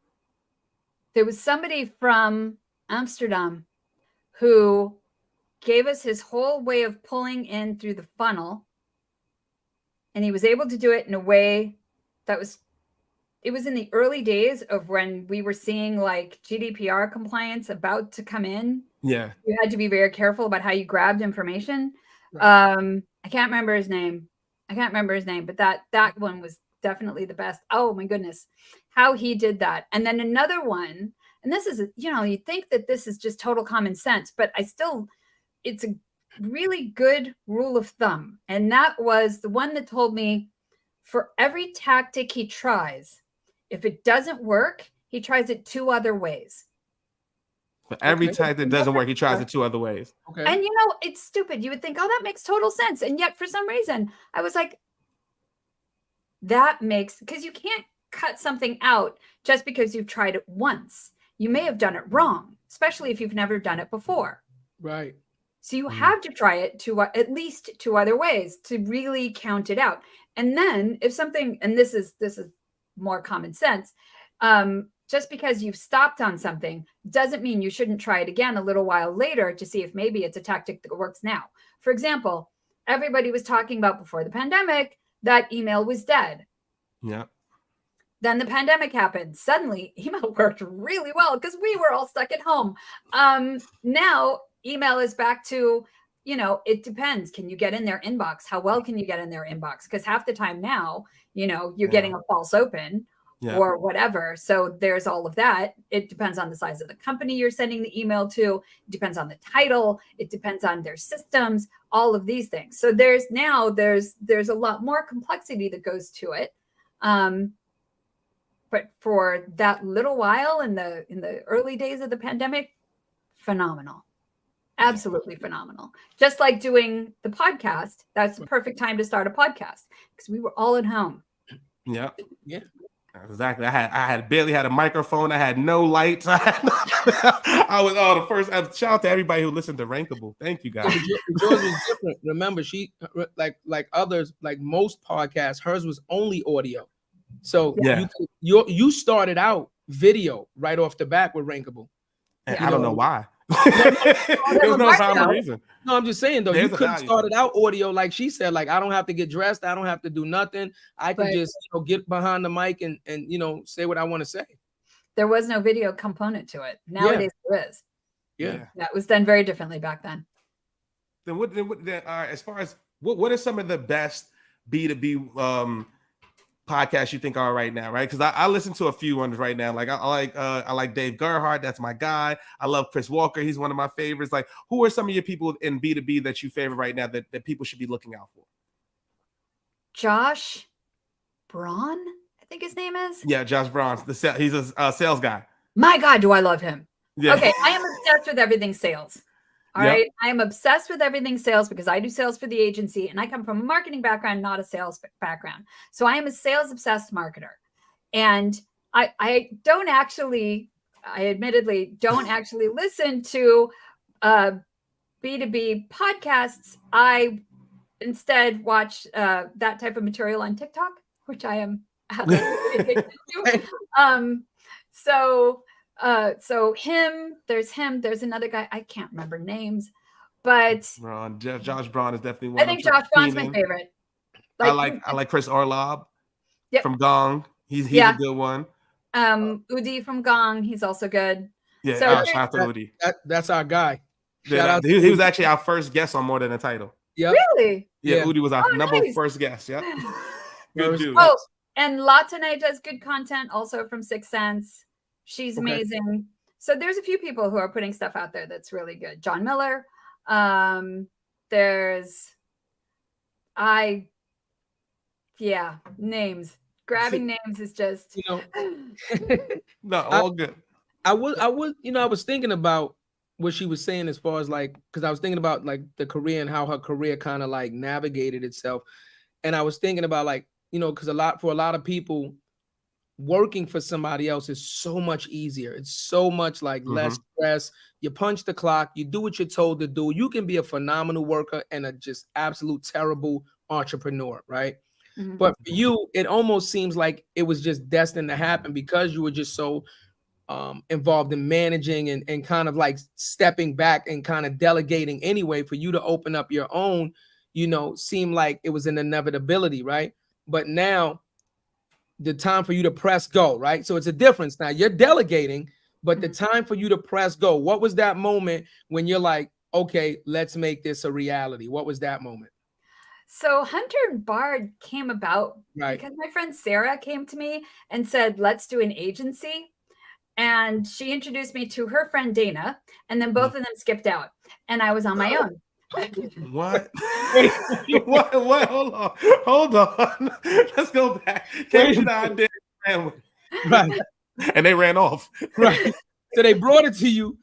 from Amsterdam who gave us his whole way of pulling in through the funnel. And he was able to do it in a way that it was in the early days of when we were seeing like GDPR compliance about to come in. Yeah. You had to be very careful about how you grabbed information. Right. I can't remember his name, but that one was definitely the best. Oh my goodness, how he did that. And then another one, and this is, you'd think that this is just total common sense, but it's a really good rule of thumb. And that was the one that told me for every tactic he tries, if it doesn't work, he tries it 2 other ways. For every tactic that doesn't work, he tries it 2 other ways. Okay. And it's stupid. You would think, oh, that makes total sense. And yet for some reason, I was like, because you can't cut something out just because you've tried it once. You may have done it wrong, especially if you've never done it before. Right. So you have to try it at least 2 other ways to really count it out. And then if something, and this is more common sense, just because you've stopped on something doesn't mean you shouldn't try it again a little while later to see if maybe it's a tactic that works now. For example, everybody was talking about before the pandemic that email was dead. Yeah. Then the pandemic happened. Suddenly, email worked really well because we were all stuck at home. Now, email is back to, it depends. Can you get in their inbox? How well can you get in their inbox? Because half the time now, you're getting a false open or whatever. So there's all of that. It depends on the size of the company you're sending the email to. It depends on the title. It depends on their systems, all of these things. So there's a lot more complexity that goes to it. But for that little while in the early days of the pandemic, phenomenal. Absolutely phenomenal. Just like doing the podcast, that's the perfect time to start a podcast because we were all at home. Yeah. Yeah. Exactly. I had barely had a microphone. I had no lights. I was the first. Shout out to everybody who listened to Rankable. Thank you guys. Yours was different. Remember, she like others, like most podcasts, hers was only audio. So you started out video right off the bat with Rankable. And I don't know why. There's no rhyme or reason. No, I'm just saying though, you could have started out audio like she said. Like I don't have to get dressed, I don't have to do nothing. I can just get behind the mic and say what I want to say. There was no video component to it. Nowadays there is. Yeah, that was done very differently back then. Then as far as what are some of the best B2B podcasts you think are right now, right? Because I listen to a few ones right now. Like I like Dave Gerhardt, that's my guy. I love Chris Walker, he's one of my favorites. Like, who are some of your people in B2B that you favor right now that people should be looking out for? Josh Braun, I think his name is. Yeah, Josh Braun. He's a sales guy. My God, do I love him? Yeah. Okay, I am obsessed with everything sales. All right. I am obsessed with everything sales because I do sales for the agency and I come from a marketing background, not a sales background. So I am a sales obsessed marketer. And I admittedly don't actually listen to B2B podcasts. I instead watch that type of material on TikTok, which I am addicted to. There's another guy, I can't remember names, but Josh Braun is definitely one. I think Josh Braun's my favorite. I like Chris Orlob from Gong. He's a good one. Udi from Gong, he's also good. Yeah, shout out to Udi. That's our guy. Shout out He was actually our first guest on More Than a Title. Yeah. Really? Yeah, Udi was our nice. first guest. Yeah. Good dude. Oh, and Latanay does good content also from Sixth Sense. She's Okay. amazing. So there's a few people who are putting stuff out there that's really good. John Miller. There's names. Grabbing names is just No, all good. I was thinking about what she was saying as far as like, because I was thinking about like the career and how her career kind of like navigated itself. And I was thinking about like, because for a lot of people, working for somebody else is so much easier. It's so much like less stress. You punch the clock, you do what you're told to do. You can be a phenomenal worker and a just absolute terrible entrepreneur, right? But for you, it almost seems like it was just destined to happen because you were just so involved in managing and kind of like stepping back and kind of delegating anyway. For you to open up your own, seemed like it was an inevitability, right? But now the time for you to press go, right? So it's a difference. Now you're delegating, but the time for you to press go, what was that moment when you're like, okay, let's make this a reality? What was that moment? So Hunter Bard came about because my friend Sarah came to me and said, let's do an agency. And she introduced me to her friend Dana, and then both of them skipped out, and I was on my own. What? What? Hold on. Let's go back. Right. And they ran off. Right. So they brought it to you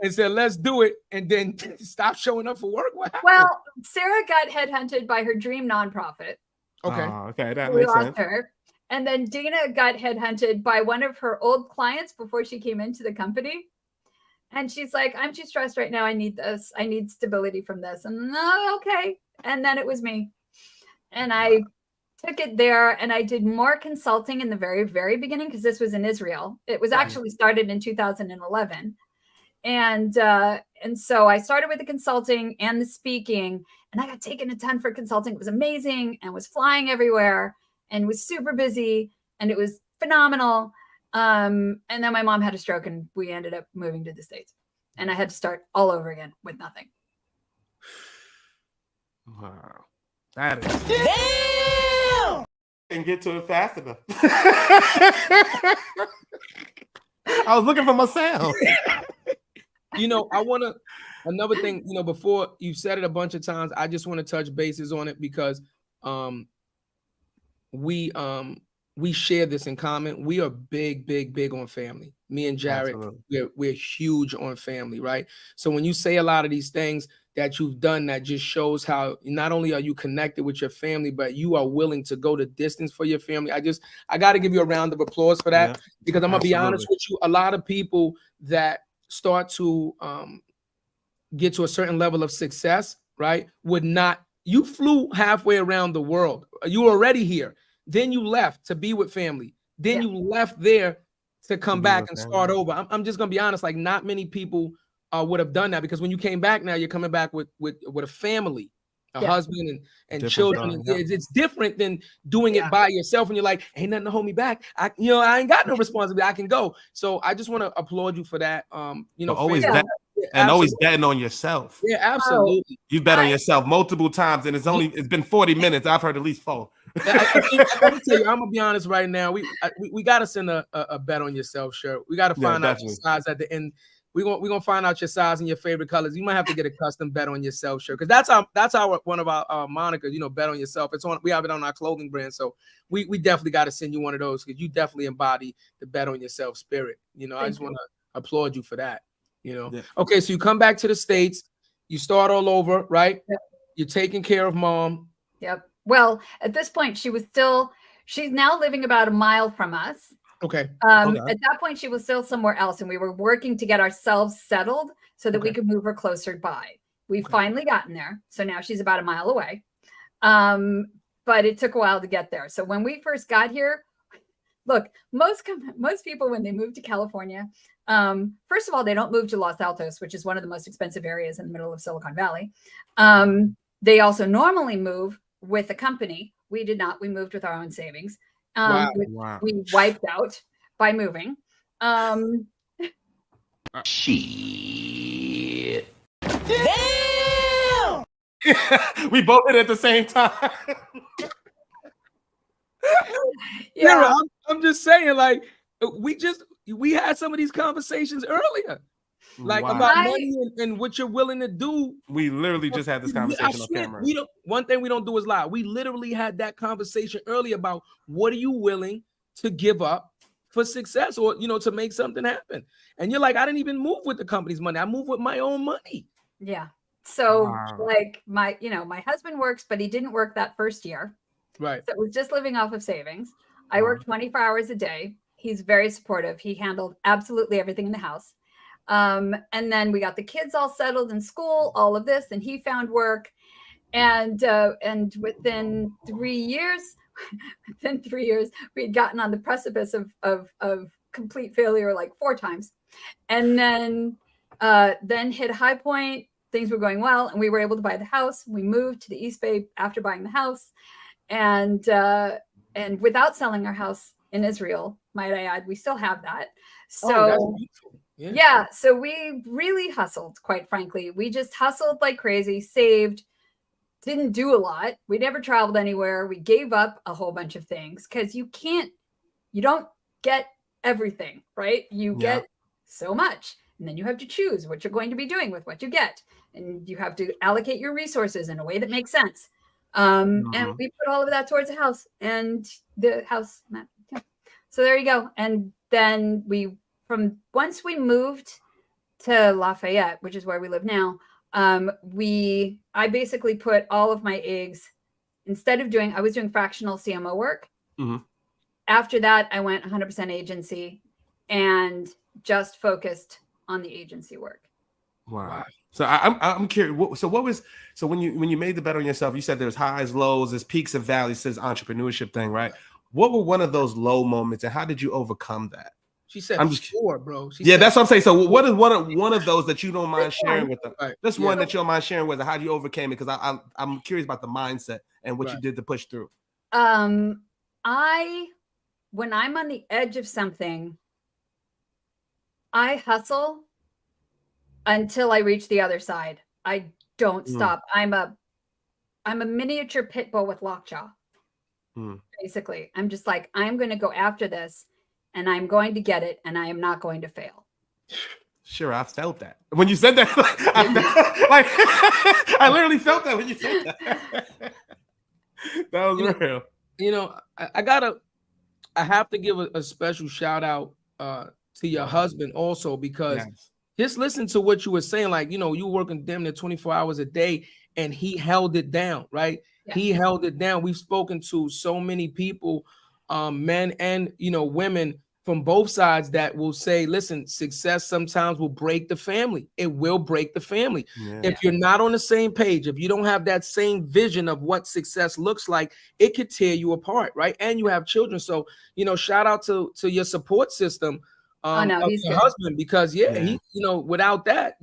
and said, let's do it, and then stop showing up for work. Well, Sarah got headhunted by her dream nonprofit. Okay. Okay, that makes sense. Her. And then Dana got headhunted by one of her old clients before she came into the company. And she's like, I'm too stressed right now. I need this. I need stability from this. And okay. And then it was me. And I took it there and I did more consulting in the very, very beginning because this was in Israel. It was actually started in 2011. And so I started with the consulting and the speaking, and I got taken a ton for consulting. It was amazing and was flying everywhere and was super busy, and it was phenomenal. And then my mom had a stroke and we ended up moving to the States, and I had to start all over again with nothing. Wow. That is damn. And get to it fast enough. I was looking for my sound. I want to, another thing, before you've said it a bunch of times, I just want to touch bases on it because we share this in common. We are big on family. Me and Jarrett, we're huge on family, right? So when you say a lot of these things that you've done, that just shows how not only are you connected with your family, but you are willing to go the distance for your family. I got to give you a round of applause for that, because I'm going to be honest with you. A lot of people that start to get to a certain level of success, right, would not. You flew halfway around the world. You were already here. Then you left to be with family. Then you left there to come back and start over. I'm just gonna be honest. Like, not many people would have done that, because when you came back, now you're coming back with a family, a husband and children. It's different than doing it by yourself, and you're like, ain't nothing to hold me back. I ain't got no responsibility. I can go. So I just want to applaud you for that. Always always betting on yourself. Yeah, absolutely. You bet on yourself multiple times, and it's been 40 minutes. I've heard at least 4. Let me tell you, I'm gonna be honest right now. We got to send a bet on yourself shirt. We got to find out your size at the end. We're gonna find out your size and your favorite colors. You might have to get a custom bet on yourself shirt, because that's our one of our monikers. Bet on yourself. We have it on our clothing brand, so we definitely got to send you one of those, because you definitely embody the bet on yourself spirit. I just want to applaud you for that. Okay, so you come back to the States, you start all over, right? Yep. You're taking care of mom. Yep. Well, at this point, she's now living about a mile from us. Okay. At that point, she was still somewhere else, and we were working to get ourselves settled so that we could move her closer by. We've finally gotten there. So now she's about a mile away. But it took a while to get there. So when we first got here, look, most people, when they move to California, first of all, they don't move to Los Altos, which is one of the most expensive areas in the middle of Silicon Valley. They also normally move with a company. We did not. We moved with our own savings. We wiped out by moving. Shit. Damn! We both hit at the same time. Yeah, I'm just saying, like, we had some of these conversations earlier, like about money and what you're willing to do. We literally just had this conversation on camera. One thing we don't do is lie. We literally had that conversation earlier about what are you willing to give up for success, or to make something happen. And you're like, I didn't even move with the company's money. I moved with my own money. Yeah. So like my husband works, but he didn't work that first year. Right. So it was just living off of savings. I worked 24 hours a day. He's very supportive. He handled absolutely everything in the house. And then we got the kids all settled in school, all of this, and he found work. And within 3 years, we had gotten on the precipice of complete failure like 4 times. And then hit a high point. Things were going well, and we were able to buy the house. We moved to the East Bay after buying the house, and without selling our house in Israel, might I add, we still have that. So yeah, so we really hustled, quite frankly. We just hustled like crazy, saved, didn't do a lot. We never traveled anywhere. We gave up a whole bunch of things because you don't get everything, right? You get so much, and then you have to choose what you're going to be doing with what you get. And you have to allocate your resources in a way that makes sense. And we put all of that towards the house and the house. Yeah. So there you go. And then once we moved to Lafayette, which is where we live now, I basically put all of my eggs, I was doing fractional CMO work. Mm-hmm. After that, I went 100% agency and just focused on the agency work. Wow. So I'm curious. So when you made the bet on yourself, you said there's highs, lows, there's peaks and valleys, says entrepreneurship thing, right? What were one of those low moments, and how did you overcome that? She said I'm just 4, bro. That's what I'm saying. So what is one of those that you don't mind sharing with them? Right. Just one that you don't mind sharing with them. How do you overcame it? Because I'm curious about the mindset and what you did to push through. When I'm on the edge of something, I hustle until I reach the other side. I don't stop. I'm a miniature pit bull with lockjaw. Basically, I'm just like, I'm going to go after this, and I'm going to get it, and I am not going to fail. Sure, I felt that when you said that. I literally felt that when you said that. That was real. I have to give a special shout out to your husband also, because just listen to what you were saying. Like, you working damn near 24 hours a day, and he held it down, right? Yeah. He held it down. We've spoken to so many people, men and, women from both sides, that will say, listen, success sometimes will break the family. It will break the family. Yeah. If you're not on the same page, if you don't have that same vision of what success looks like, it could tear you apart, right? And you have children. So, shout out to your support system. He's your husband, because he, without that,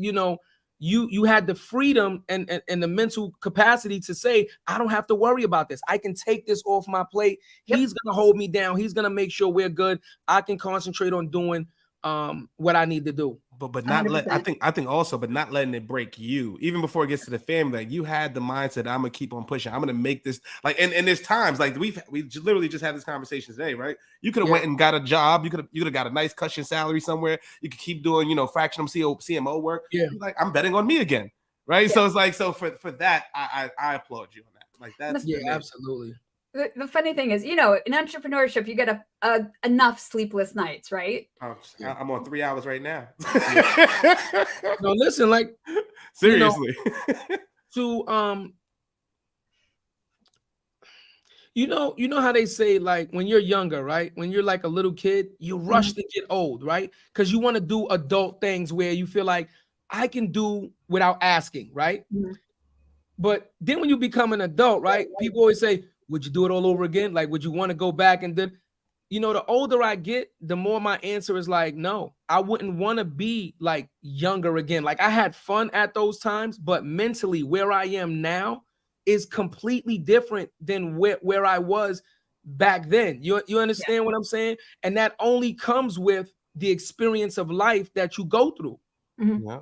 you had the freedom and the mental capacity to say, I don't have to worry about this. I can take this off my plate. Yep. He's gonna hold me down. He's gonna make sure we're good. I can concentrate on doing what I need to do. But not I think also, but not letting it break you. Even before it gets to the family, like, you had the mindset, I'm gonna keep on pushing. I'm gonna make this, like, and there's times like we literally just had this conversation today, right? You could have went and got a job. You could have got a nice cushion salary somewhere. You could keep doing, fractional CMO work. Yeah, like, I'm betting on me again, right? Yeah. So it's like, so for that, I applaud you on that. Like, that's absolutely. The funny thing is, in entrepreneurship, you get enough sleepless nights, right? I'm on 3 hours right now. No, listen, like, seriously. You know how they say, like, when you're younger, right? When you're like a little kid, you rush to get old, right? Because you want to do adult things where you feel like, I can do without asking, right? Mm-hmm. But then when you become an adult, right? People always say, would you do it all over again? Like, would you want to go back and then, the older I get, the more my answer is like, no, I wouldn't want to be like younger again. Like, I had fun at those times, but mentally where I am now is completely different than where I was back then. You understand what I'm saying? And that only comes with the experience of life that you go through. Mm-hmm. Yeah.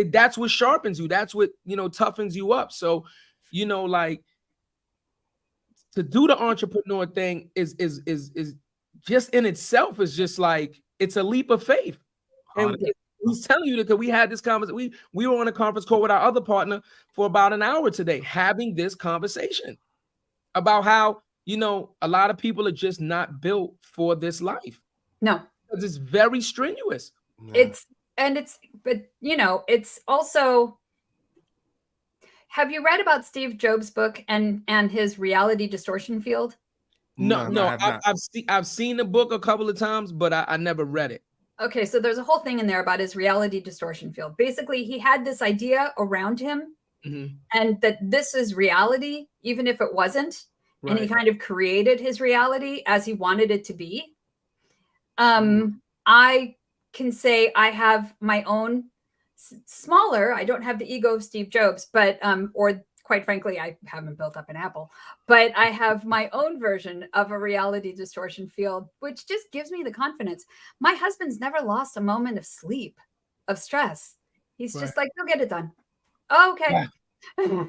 That's what sharpens you. That's what, toughens you up. So, like, to do the entrepreneur thing is just in itself is just like, it's a leap of faith. And he's telling you that, because we had this conversation. We were on a conference call with our other partner for about an hour today, having this conversation about how, a lot of people are just not built for this life. No, because it's very strenuous. Yeah. But it's also, have you read about Steve Jobs' book and his reality distortion field? No, I've seen the book a couple of times, but I never read it. Okay, so there's a whole thing in there about his reality distortion field. Basically, he had this idea around him, and that this is reality, even if it wasn't. Right. And he kind of created his reality as he wanted it to be. I can say I have my own smaller, I don't have the ego of Steve Jobs, but, or quite frankly, I haven't built up an Apple, but I have my own version of a reality distortion field, which just gives me the confidence. My husband's never lost a moment of sleep, of stress. He's just like, you'll get it done. Okay. Yeah.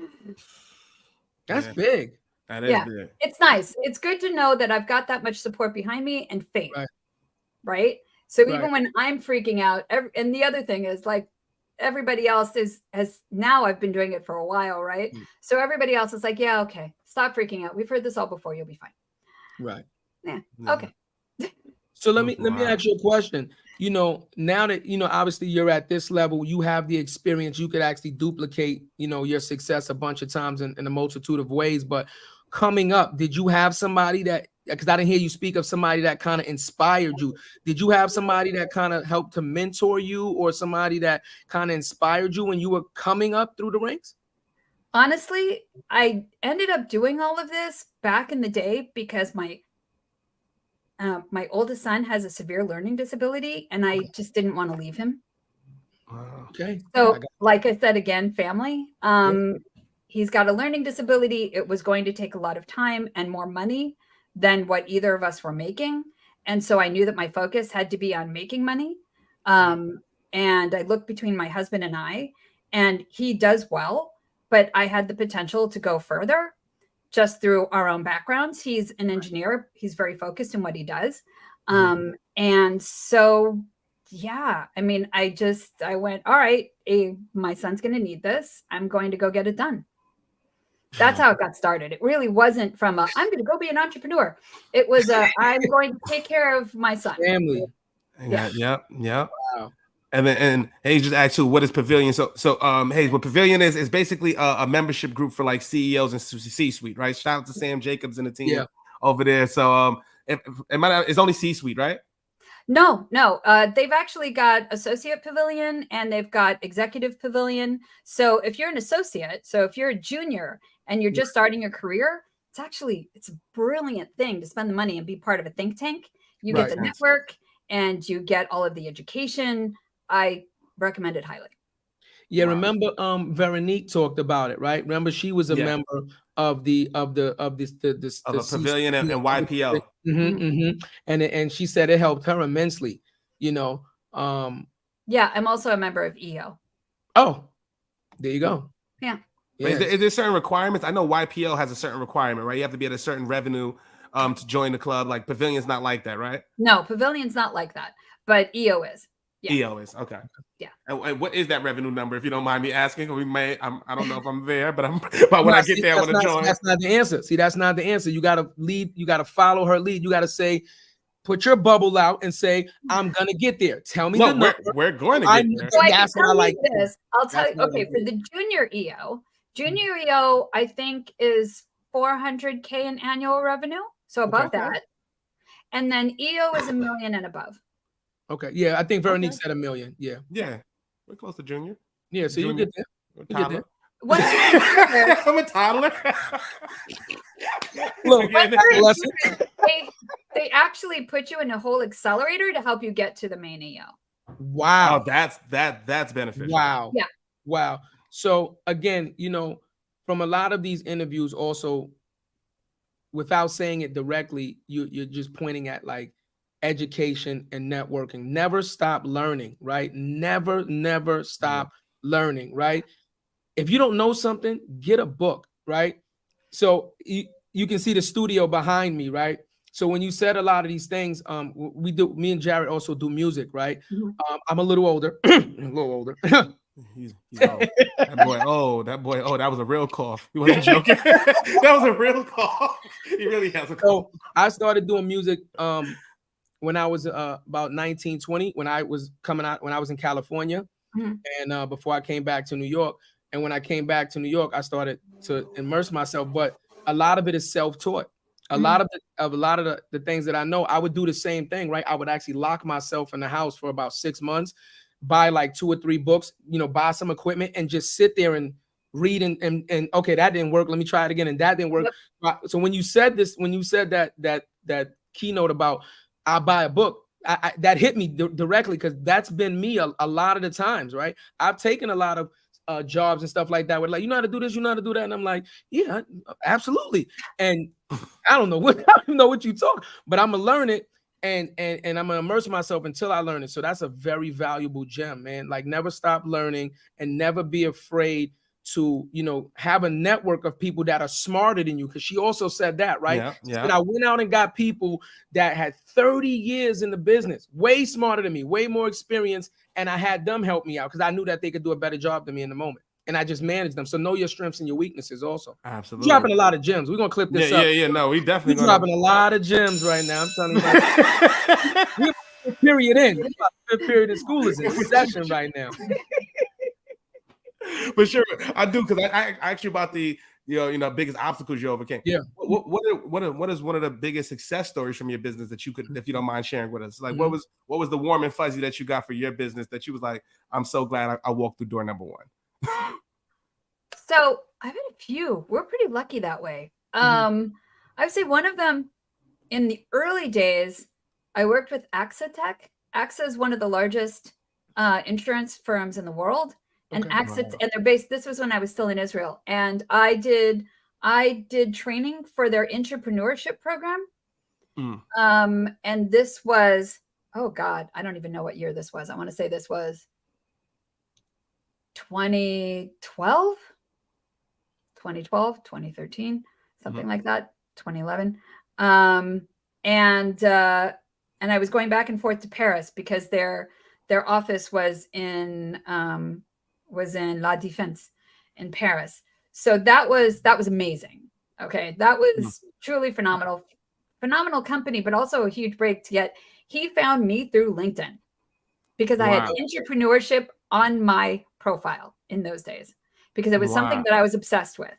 That's big. That is big. It's nice. It's good to know that I've got that much support behind me and faith. Right? So even when I'm freaking out, and the other thing is, like, everybody else has now, I've been doing it for a while, right? So everybody else is like, yeah, okay, stop freaking out. We've heard this all before. You'll be fine. Right. Yeah. Okay. So let me ask you a question. Now that, obviously you're at this level, you have the experience, you could actually duplicate, your success a bunch of times in a multitude of ways. But coming up, did you have somebody that, because I didn't hear you speak of somebody that kind of inspired you. Did you have somebody that kind of helped to mentor you, or somebody that kind of inspired you when you were coming up through the ranks? Honestly, I ended up doing all of this back in the day because my oldest son has a severe learning disability, and I just didn't want to leave him. Okay. So like I said, again, family, he's got a learning disability. It was going to take a lot of time and more money than what either of us were making. And so I knew that my focus had to be on making money. And I looked between my husband and I, and he does well, but I had the potential to go further just through our own backgrounds. He's an engineer. He's very focused in what he does. And so, yeah, I mean, I went, all right, my son's going to need this. I'm going to go get it done. That's how it got started. It really wasn't from I'm going to go be an entrepreneur. It was I'm going to take care of my son. Family. Yeah. Wow. And Hayes just asked you, what is Pavilion? So Hayes, what Pavilion is basically a membership group for like CEOs and C-suite, right? Shout out to Sam Jacobs and the team over there. So it's only C-suite, right? No. They've actually got associate pavilion and they've got executive pavilion. So if you're an associate, so if you're a junior and you're just starting your career, it's a brilliant thing to spend the money and be part of a think tank. You get the network and you get all of the education. I recommend it highly. Yeah, remember Veronique talked about it, right? Remember she was a member of the Pavilion and YPO. And she said it helped her immensely, Yeah, I'm also a member of EO. Oh, there you go. Yeah. Is there certain requirements? I know YPO has a certain requirement, right? You have to be at a certain revenue to join the club. Like Pavilion's not like that, right? No, Pavilion's not like that, but EO is. Yeah. EO is okay. Yeah. And what is that revenue number, if you don't mind me asking? I don't know if I'm there, but when I get there, I want to join. That's not the answer. See, that's not the answer. You got to lead. You got to follow her lead. You got to say, put your bubble out and say, I'm gonna get there. Tell me the number. We're going to get there. So that's what I like. I'll tell you. Okay, for the junior EO, I think is 400K in annual revenue, so above that, and then EO is $1 million and above. Okay, yeah, I think Veronique said $1 million. Yeah, we're close to junior. Yeah, so you get there. You get there. I'm a toddler. Look, they actually put you in a whole accelerator to help you get to the main EO. Wow, that's beneficial. Wow, yeah, wow. So again, from a lot of these interviews, also, without saying it directly, you're just pointing at like education and networking. Never stop learning, right? Never stop learning, right? If you don't know something, get a book, right? So you can see the studio behind me, right? So when you said a lot of these things, me and Jarrett also do music, right? I'm a little older, He's old. That boy, that was a real cough. He wasn't joking. That was a real cough. He really has a cough. So I started doing music when I was about 19, 20, when I was in California, and before I came back to New York. And when I came back to New York, I started to immerse myself. But a lot of it is self-taught. A lot of the things that I know, I would do the same thing, right? I would actually lock myself in the house for about 6 months, buy like 2 or 3 books, buy some equipment, and just sit there and read and okay, that didn't work. Let me try it again, and that didn't work. Yep. So when you said that keynote about I'll buy a book, that hit me directly, because that's been me a lot of the times, right? I've taken a lot of jobs and stuff like that. We're like, you know how to do this, you know how to do that, and I'm like, yeah, absolutely. And I don't know what you talk, but I'm gonna learn it and I'm gonna immerse myself until I learn it. So that's a very valuable gem, man. Like, never stop learning and never be afraid to have a network of people that are smarter than you, because she also said that, right? Yeah. And I went out and got people that had 30 years in the business, way smarter than me, way more experience, and I had them help me out because I knew that they could do a better job than me in the moment, and I just managed them. So know your strengths and your weaknesses also. Absolutely. Dropping a lot of gems. We're gonna clip this up. Yeah. No, we definitely dropping a lot of gems right now. I'm telling you. Period in. Fifth period in school is in session right now. For sure, I do, because I asked you about the biggest obstacles you overcame. Yeah. What is one of the biggest success stories from your business that you could, if you don't mind sharing with us? Like, what was the warm and fuzzy that you got for your business that you was like, I'm so glad I walked through door number 1? So I've had a few. We're pretty lucky that way. I would say one of them, in the early days, I worked with AXA Tech. AXA is one of the largest insurance firms in the world. And AXA, and they're based, this was when I was still in Israel. And I did training for their entrepreneurship program. And this was, oh God, I don't even know what year this was. I want to say this was 2012, 2013, something like that, 2011. And I was going back and forth to Paris because their office was in La Défense in Paris. So that was amazing. Okay. That was truly phenomenal company, but also a huge break to get. He found me through LinkedIn because I had entrepreneurship on my profile in those days, because it was something that I was obsessed with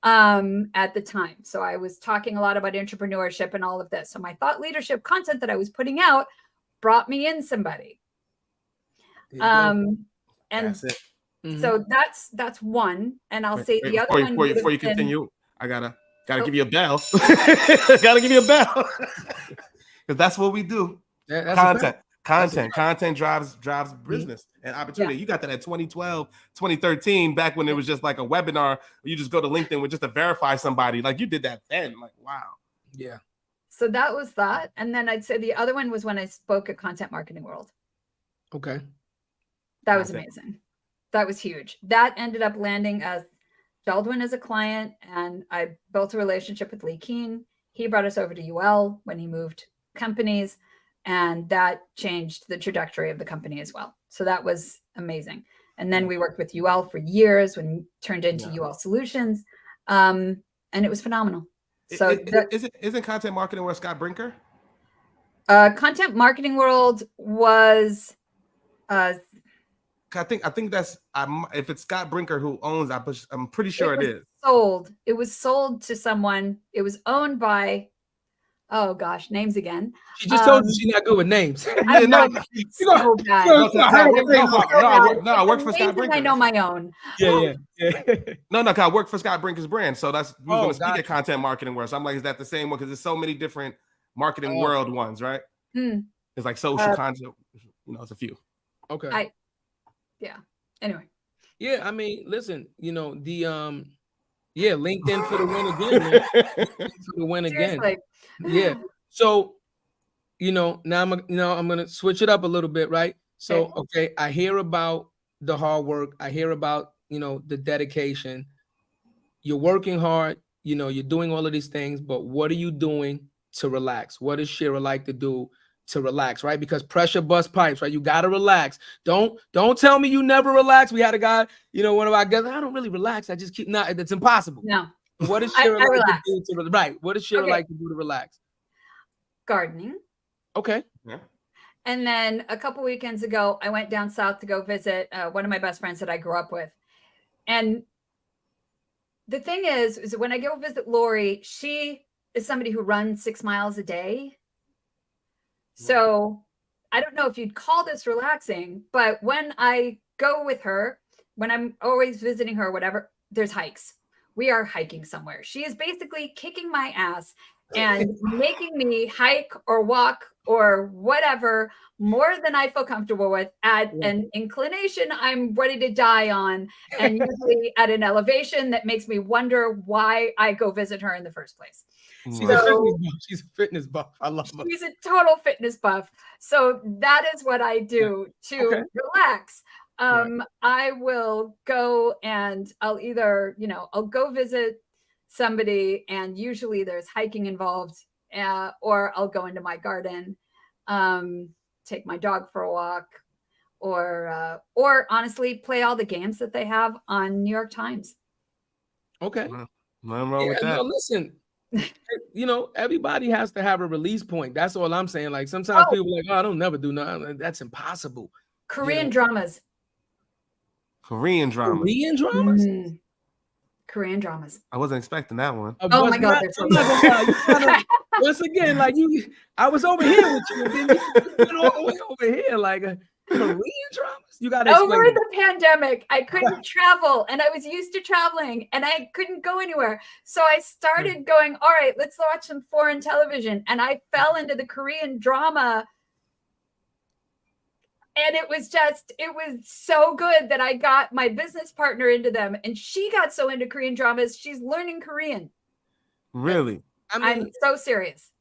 at the time. So I was talking a lot about entrepreneurship and all of this. So my thought leadership content that I was putting out brought me in somebody. And that's it. So that's one. And I'll say the other one. Before you continue, I gotta give you a bell. Gotta give you a bell. Because that's what we do. Content drives business and opportunity. You got that at 2012, 2013, back when it was just like a webinar. You just go to LinkedIn with just to verify somebody. Like, you did that then. Like, wow. Yeah. So that was that. And then I'd say the other one was when I spoke at Content Marketing World. Okay. That was amazing. That was huge. That ended up landing as Baldwin as a client, and I built a relationship with Lee Keen. He brought us over to UL when he moved companies, and that changed the trajectory of the company as well. So that was amazing. And then we worked with UL for years, when we turned into UL Solutions, and it was phenomenal. So isn't Content Marketing World Scott Brinker? Content Marketing World was I think that's if it's Scott Brinker who owns, I'm pretty sure it is. It was sold to someone. It was owned by, oh gosh, names again. She just told you she's not good with names. I'm not so bad. No, I work for Scott Brinker. I know my own. Yeah. No, I work for Scott Brinker's brand. So that's who's going to speak at Content Marketing World. So I'm like, is that the same one? Because there's so many different marketing world ones, right? It's like social content. It's a few. Okay. Yeah. Anyway. Yeah, I mean, listen, the LinkedIn for the win again. Man. For the win again. Yeah. So, now I'm gonna switch it up a little bit, right? So, okay, I hear about the hard work. I hear about, the dedication. You're working hard. You're doing all of these things, but what are you doing to relax? What does Shira like to do to relax, right? Because pressure bust pipes, right? You got to relax. Don't tell me you never relax. We had a guy, one of our guys, I don't really relax. I just keep, it's impossible. No. What does Shira like relax. to do right? What does Shira like to do to relax? Gardening. Okay. Yeah. And then a couple weekends ago, I went down south to go visit one of my best friends that I grew up with. And the thing is when I go visit Lori, she is somebody who runs 6 miles a day. So I don't know if you'd call this relaxing, but when I go with her, when I'm always visiting her or whatever, there's hikes. We are hiking somewhere. She is basically kicking my ass and making me hike or walk or whatever more than I feel comfortable with at an inclination I'm ready to die on, and usually at an elevation that makes me wonder why I go visit her in the first place. She's a fitness buff. I love her. She's a total fitness buff. So that is what I do to relax. I will go and I'll either, I'll go visit somebody, and usually there's hiking involved, or I'll go into my garden, take my dog for a walk, or honestly play all the games that they have on New York Times. Okay. Nothing wrong with that. No, listen, everybody has to have a release point. That's all I'm saying. Like sometimes people are like, oh, I don't never do nothing. That's impossible. Korean dramas. Korean dramas. Korean dramas? Mm-hmm. Korean dramas. I wasn't expecting that one. Oh my God. Once again, like I was over here with you, and then you went all the way over here, like Korean dramas. You got to explain. Over the pandemic, I couldn't travel, and I was used to traveling, and I couldn't go anywhere. So I started going, all right, let's watch some foreign television. And I fell into the Korean drama. And it was so good that I got my business partner into them, and she got so into Korean dramas. She's learning Korean. Really? I'm so serious.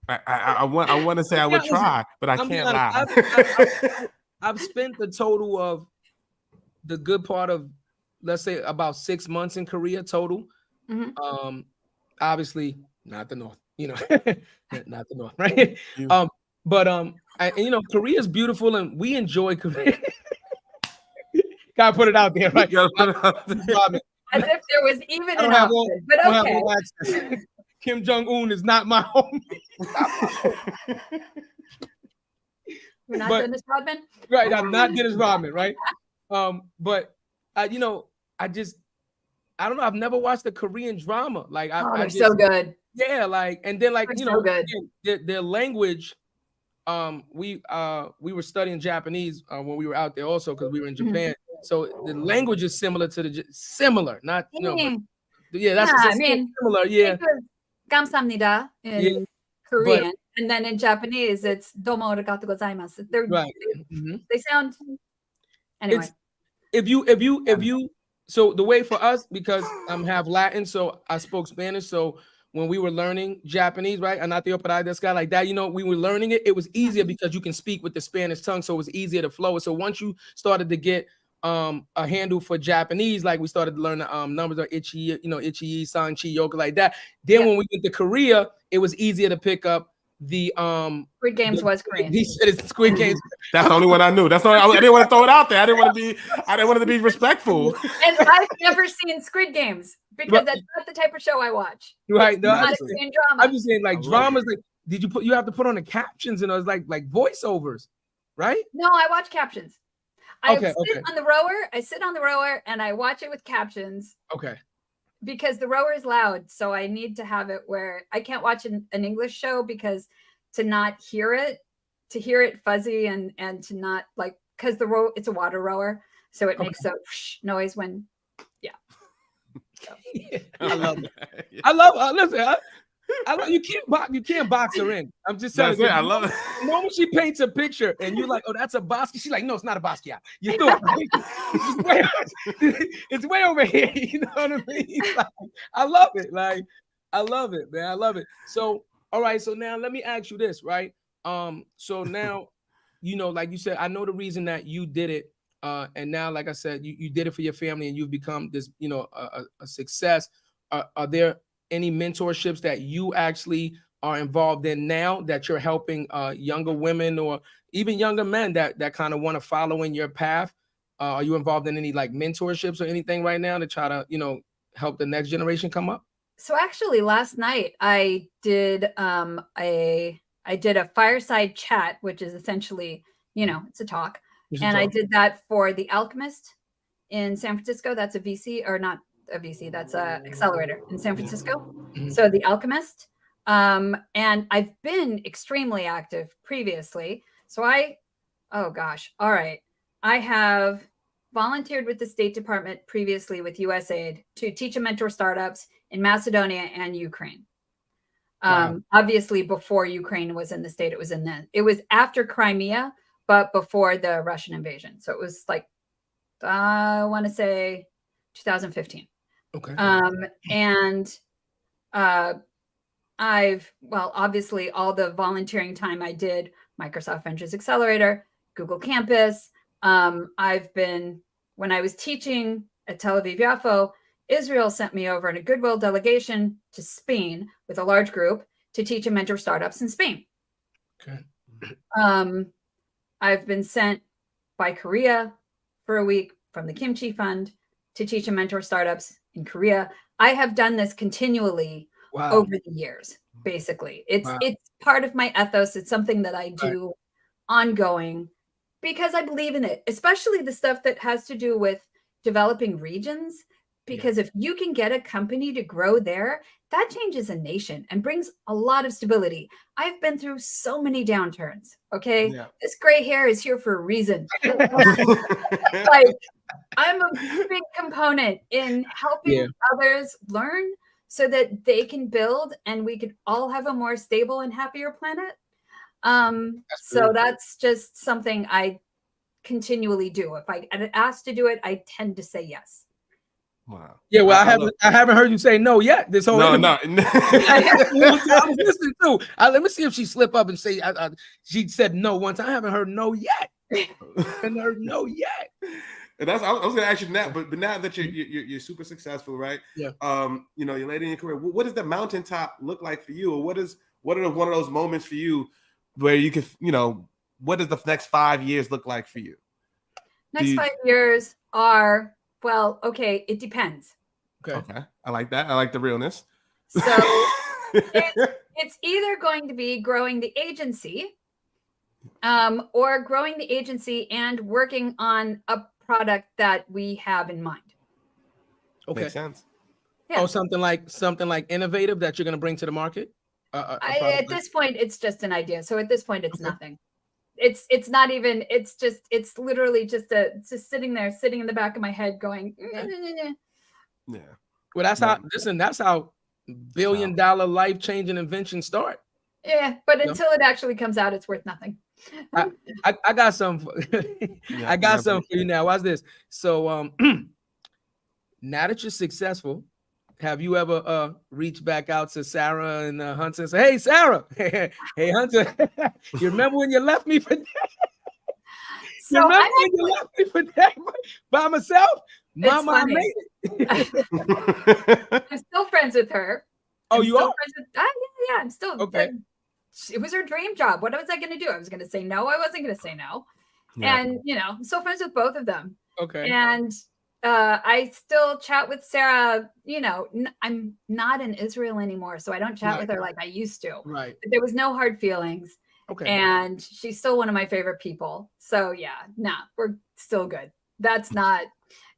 I want to say I would try, but I can't lie. I've spent the total of the good part of, let's say, about 6 months in Korea total. Mm-hmm. Obviously not the North, not the North, right? But Korea is beautiful, and we enjoy Korea. Gotta put it out there, right? As if there was even an option, but okay. Kim Jong-un is not my homie. We're not Dennis Rodman? Right, I'm not Dennis Rodman, right? But I don't know. I've never watched a Korean drama. Like they're so good. Yeah, like, and then like so good. Their language. We were studying Japanese when we were out there also, because we were in Japan. So the language is similar to similar, not that's similar. Yeah. 감사합니다 in Korean, and then in Japanese it's domo arigatou gozaimasu. They're right. They sound anyway. If you so the way for us, because I'm half Latin, so I spoke Spanish, so when we were learning Japanese, right? And not the opera, this guy like that, we were learning it. It was easier because you can speak with the Spanish tongue, so it was easier to flow. So once you started to get a handle for Japanese, like we started to learn the numbers of ichi, ichi, san, chi, yoke, like that. Then when we went to Korea, it was easier to pick up the Squid Games was Korean. He said it's Squid Games. That's the only one I knew. That's I didn't want to throw it out there. I didn't want to be respectful. And I've never seen Squid Games because that's not the type of show I watch. Right. No, I'm just saying, like, dramas, like, you have to put on the captions, and it was like voiceovers, right? No, I watch captions. I sit on the rower and I watch it with captions. Okay. Because the rower is loud, so I need to have it where I can't watch an English show, because to not hear it, to hear it fuzzy and to not like, because it's a water rower, so it makes a noise when So. I love it. Listen, you can't box her in. I'm just telling you. I love it. The moment she paints a picture and you're like, oh, that's a Basquiat. She's like, no, it's not a Basquiat. You know, it's way over here. You know what I mean? Like, I love it. Like, I love it, man. I love it. So, all right. So now let me ask you this, right? So now, you know, like you said, I know the reason that you did it. And now, like I said, you did it for your family and you've become this, you know, a success. Are there any mentorships that you actually are involved in now that you're helping younger women or even younger men that kind of want to follow in your path? Are you involved in any like mentorships or anything right now to try to, you know, help the next generation come up? So actually last night I did a fireside chat, which is essentially, you know, it's a talk. And I did that for The Alchemist in San Francisco. That's a VC, or not a VC, that's a accelerator in San Francisco. So The Alchemist. And I've been extremely active previously. So oh gosh, all right. I have volunteered with the State Department previously with USAID to teach and mentor startups in Macedonia and Ukraine. Wow. Obviously before Ukraine was in the state, it was after Crimea, but before the Russian invasion. So it was like, I want to say 2015. Okay. And obviously all the volunteering time I did, Microsoft Ventures Accelerator, Google Campus. When I was teaching at Tel Aviv Yafo, Israel sent me over in a goodwill delegation to Spain with a large group to teach and mentor startups in Spain. Okay. I've been sent by Korea for a week from the Kimchi Fund to teach and mentor startups in Korea. I have done this continually over the years. Basically, it's part of my ethos. It's something that I do ongoing because I believe in it, especially the stuff that has to do with developing regions. Because if you can get a company to grow there, that changes a nation and brings a lot of stability. I've been through so many downturns. Okay. Yeah. This gray hair is here for a reason. Like, I'm a big component in helping others learn so that they can build and we could all have a more stable and happier planet. That's just something I continually do. If I get asked to do it, I tend to say yes. Wow. Yeah, well, I haven't heard you say no yet. This whole I was listening to. Let me see if she slip up and say she said no once. I haven't heard no yet. I haven't heard no yet. And I was going to ask you that, but now that you're super successful, right? Yeah. You know, you're late in your career. What does the mountaintop look like for you, or what are one of those moments for you where you can, you know, what does the next 5 years look like for you? Next 5 years are. Well, okay, it depends. Okay. I like that. I like the realness. So it's either going to be growing the agency or growing the agency and working on a product that we have in mind. Okay. Makes sense. Yeah. Oh, something like innovative that you're going to bring to the market? At this point, it's just an idea. So at this point, it's nothing. It's not even, it's literally just sitting there, sitting in the back of my head going, yeah. Well, that's how billion-dollar life-changing inventions start. Yeah, but until it actually comes out, it's worth nothing. I got some. I got some for you now. Watch this. So now that you're successful, have you ever reached back out to Sarah and Hunter and say, "Hey, Sarah, hey, Hunter, you remember when you left me for that? So you left me for that by myself? Mama, I made it." I'm still friends with her. Oh, you are? Yeah, I'm still okay. It was her dream job. What was I going to do? I was going to say no. I wasn't going to say no. Yeah. And I'm still friends with both of them. Okay. And I still chat with Sarah. I'm not in Israel anymore, so I don't chat with her like I used to. Right. But there was no hard feelings. Okay. And she's still one of my favorite people. So we're still good. That's not.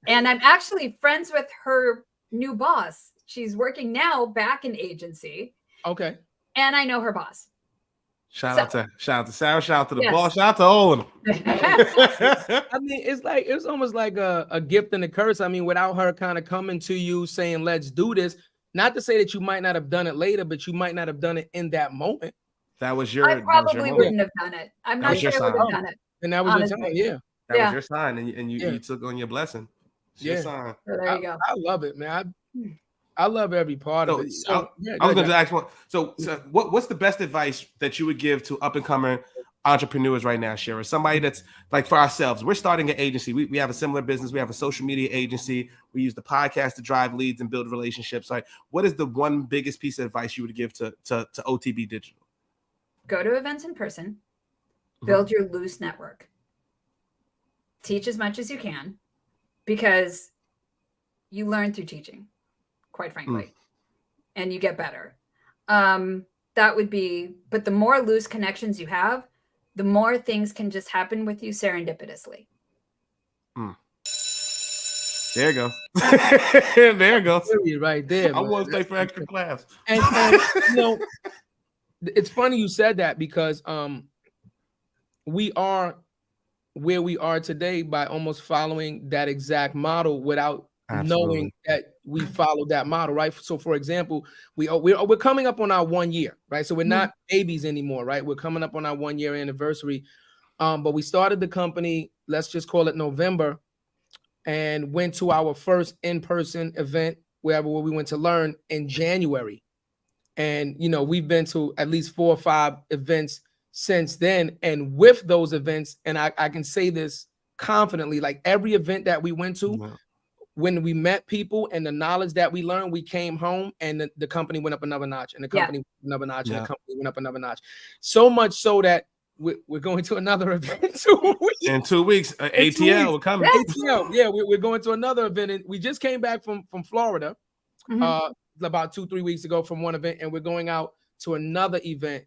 And I'm actually friends with her new boss. She's working now back in agency. Okay. And I know her boss. Shout out to Sarah, shout out to the boss, shout out to all of them. I mean, it's almost like a gift and a curse. I mean, without her kind of coming to you saying, "Let's do this," not to say that you might not have done it later, but you might not have done it in that moment. That was your. I probably wouldn't have done it. I'm not sure I would have done it. And that was your time, yeah. That was your sign, and you took on your blessing. It's your sign. So there you go. I love it, man. I love every part of it. So, I was going to ask one. So what's the best advice that you would give to up and coming entrepreneurs right now, Shira? Somebody that's like, for ourselves, we're starting an agency. We have a similar business. We have a social media agency. We use the podcast to drive leads and build relationships. Like, what is the one biggest piece of advice you would give to OTB Digital? Go to events in person, build your loose network, teach as much as you can, because you learn through teaching, quite frankly, and you get better. That would be, but the more loose connections you have, the more things can just happen with you serendipitously. There you go. There you go. Right there. I want to stay for extra class. And you know, it's funny you said that, because we are where we are today by almost following that exact model without knowing that we followed that model, right? So, for example, we're coming up on our 1 year, right? So we're not babies anymore, right? We're coming up on our 1 year anniversary. But we started the company, let's just call it November, and went to our first in-person event, where we went to learn, in January. And, you know, we've been to at least 4 or 5 events since then. And with those events, and I can say this confidently, like every event that we went to, when we met people and the knowledge that we learned, we came home and the company went up another notch, and the company went up another notch, and the company went up another notch. So much so that we're going to another event in 2 weeks. ATL, we're coming. ATL, yeah, we're going to another event. And we just came back from Florida about 2-3 weeks ago from one event, and we're going out to another event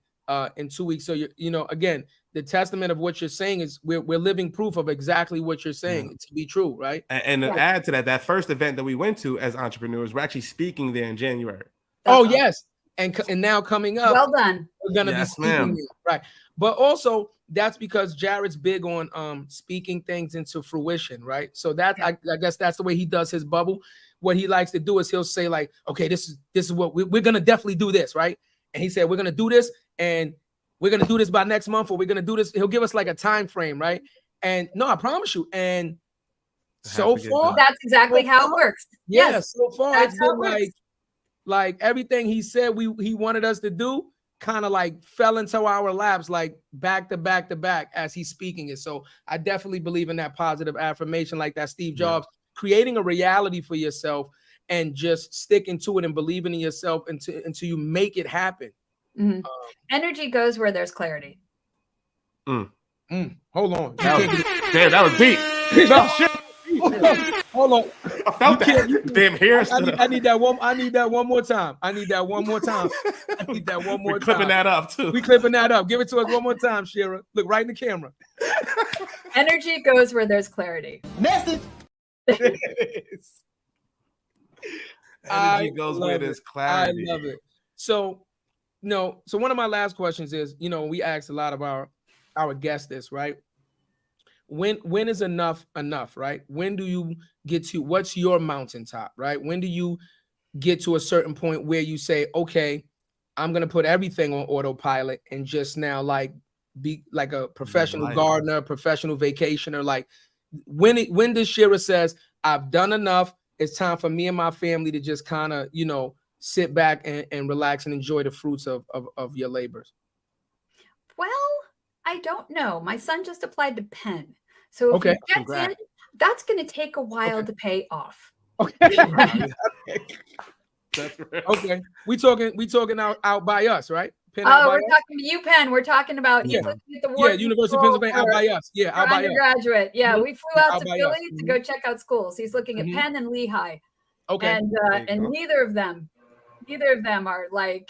in 2 weeks. So you know, again, the testament of what you're saying is we're living proof of exactly what you're saying to be true, right? And to add to that first event that we went to as entrepreneurs, we're actually speaking there in January. Yes. And now coming up, well done. We're gonna be speaking there, right? But also that's because Jarrett's big on speaking things into fruition, right? So that I guess that's the way he does his bubble. What he likes to do is he'll say like, okay, this is what we're gonna definitely do this, right? And he said we're gonna do this, and we're gonna do this by next month, or we're gonna do this. He'll give us like a time frame, right? And no, I promise you. And so far, that's exactly how it works. Yeah, yes, so far it's been like everything he said he wanted us to do kind of like fell into our laps, like back to back to back as he's speaking it. So I definitely believe in that positive affirmation, like that Steve Jobs, creating a reality for yourself and just sticking to it and believing in yourself until you make it happen. Energy goes where there's clarity. Hold on. That was deep. No, shit. Hold on. I felt that. Damn hair. I need that one. I need that one more time. We're clipping that up too. We clipping that up. Give it to us one more time, Shira. Look right in the camera. Energy goes where there's clarity. Message. Energy goes where there's clarity. I love it. So one of my last questions is, we asked a lot of our guests this, right? When is enough, right? When do you get to, what's your mountaintop, right? When do you get to a certain point where you say, okay, I'm going to put everything on autopilot and just now like be like a professional gardener, professional vacationer? Like when does Shira says, I've done enough, it's time for me and my family to just kind of, sit back and relax and enjoy the fruits of your labors? Well, I don't know. My son just applied to Penn. So if he gets in, that's going to take a while to pay off. Okay. That's right. Okay. We talking out by us, right? Penn we're talking to UPenn. We're talking about he's looking at the University of Pennsylvania out by us. Yeah, out by us. Undergraduate. Yeah, we flew out to Philly to go check out schools. He's looking at Penn and Lehigh. Okay. And neither of them are like,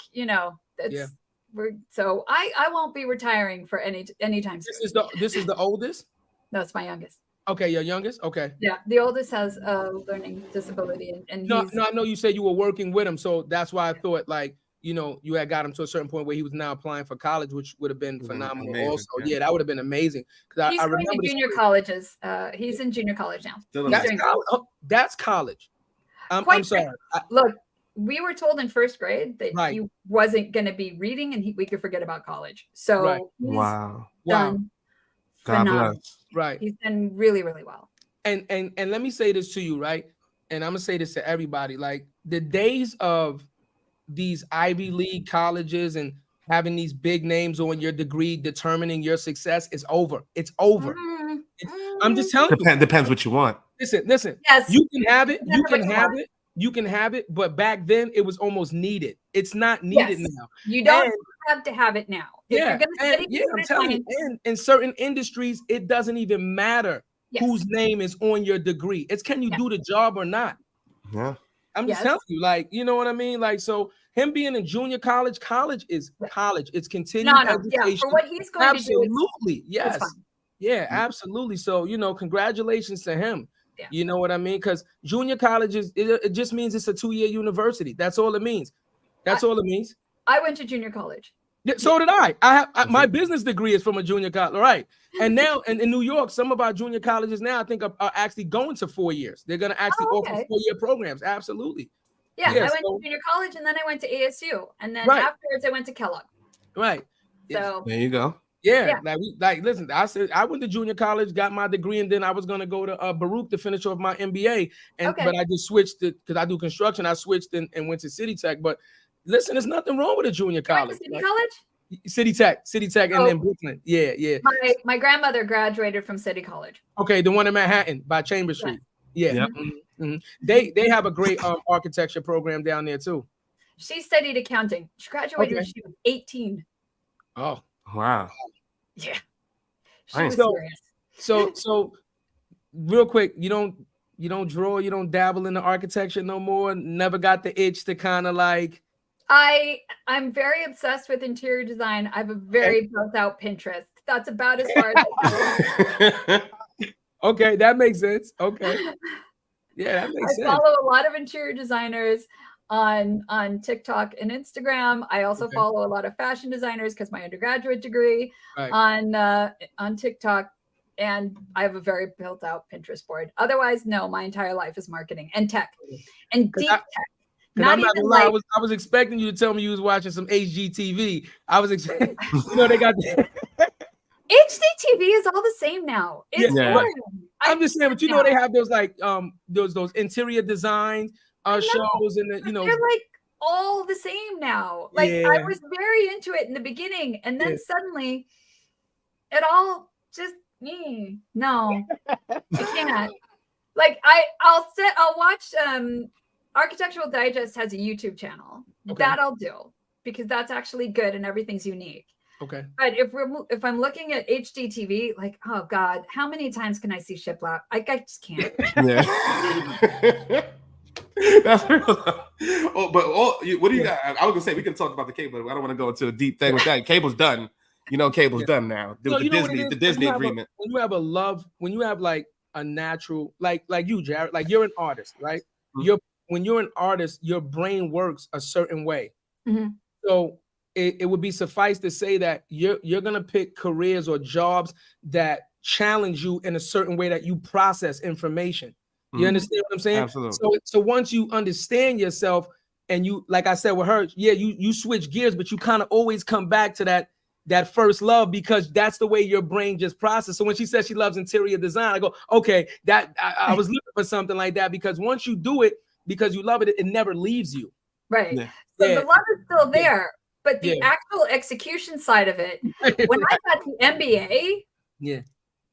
so I won't be retiring for anytime soon. This is the oldest? No, it's my youngest. Okay, your youngest? Okay. Yeah, the oldest has a learning disability. And no, I know you said you were working with him, so that's why I thought like, you had got him to a certain point where he was now applying for college, which would have been phenomenal. Amazing, also. Yeah, that would have been amazing. He's I remember going to junior colleges. He's in junior college now. That's college. I'm sorry. Look, we were told in first grade that he wasn't going to be reading and we could forget about college. So wow. Done phenomenal. Right. He's done really, really well. And let me say this to you, right? And I'm gonna say this to everybody: like the days of these Ivy League colleges and having these big names on your degree determining your success is over. It's over. I'm just telling you. Depends what you want. Listen. Yes. You can have it. You Depends can what you have want. it. You can have it. But back then, it was almost needed. It's not needed now. You don't And- have to have it now. If Yeah, you're gonna study I'm computer telling you. science, And in certain industries, it doesn't even matter yes. whose name is on your degree. It's can you do the job or not? Yeah. I'm just Yes. telling you, like, you know what I mean? Like, so him being in junior college is college. It's continued education. Yeah, for what he's going to do. Absolutely. Yes. fine. Yeah, absolutely. So, you know, congratulations to him. Yeah. You know what I mean? Because junior college it just means it's a 2-year university. That's all it means. That's all it means. I went to junior college. Yeah, so did I. My business degree is from a junior college, right? And now in New York, some of our junior colleges now I think are actually going to 4 years. They're going to actually offer 4-year programs. Absolutely. Yeah, I went to junior college and then I went to ASU and then afterwards I went to Kellogg. Right. So there you go. Yeah, listen, I said I went to junior college, got my degree, and then I was gonna go to Baruch to finish off my MBA. But I just switched it because I do construction. I switched and went to City Tech. But listen, there's nothing wrong with a junior college. City Tech in Brooklyn. Yeah. My grandmother graduated from City College. Okay, the one in Manhattan by Chambers Street. Yeah. Mm-hmm. They have a great architecture program down there too. She studied accounting. She graduated when she was 18. Oh. Wow. Yeah. So real quick, you don't draw, you don't dabble in the architecture no more. Never got the itch to kind of like. I'm very obsessed with interior design. I have a very built out Pinterest. That's about as far as I go. Okay, that makes sense. Okay. Yeah, that makes sense. I follow a lot of interior designers on TikTok and Instagram. I also follow a lot of fashion designers because my undergraduate degree on TikTok, and I have a very built out Pinterest board. Otherwise, no, my entire life is marketing and tech and deep tech. Not I'm not gonna lie, I was expecting you to tell me you was watching some HGTV. I was expecting, they got HGTV is all the same now. It's boring. I'm just saying, but they have those like those interior design shows and they're like all the same now. Like I was very into it in the beginning, and then suddenly it all just no, I can't. Like I'll watch Architectural Digest has a YouTube channel. That I'll do because that's actually good and everything's unique. Okay. But if I'm looking at HGTV, like, oh God, how many times can I see shiplap? I just can't. Yeah. That's real. What do you got? I was gonna say we can talk about the cable, but I don't want to go into a deep thing with that. Cable's done. Cable's done now. The Disney agreement. When you have a love, when you have like a natural, like you, Jarrett, like you're an artist, right? Mm-hmm. When you're an artist, your brain works a certain way. Mm-hmm. So it would be suffice to say that you're gonna pick careers or jobs that challenge you in a certain way that you process information. You understand what I'm saying? Absolutely. So once you understand yourself and you, like I said with her, you switch gears, but you kind of always come back to that first love because that's the way your brain just processes. So when she says she loves interior design, I go, okay, that I was looking for something like that because once you do it because you love it, it never leaves you. Right. Yeah. So the love is still there, but the actual execution side of it, when I got the MBA,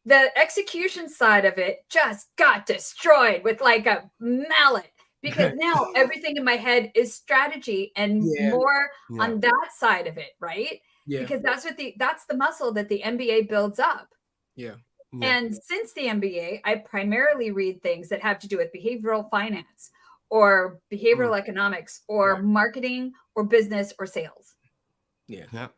the execution side of it just got destroyed with like a mallet because now everything in my head is strategy and more on that side of it, right? Yeah. Because that's the muscle that the MBA builds up. Yeah. And since the MBA, I primarily read things that have to do with behavioral finance or behavioral economics or marketing or business or sales. Yeah.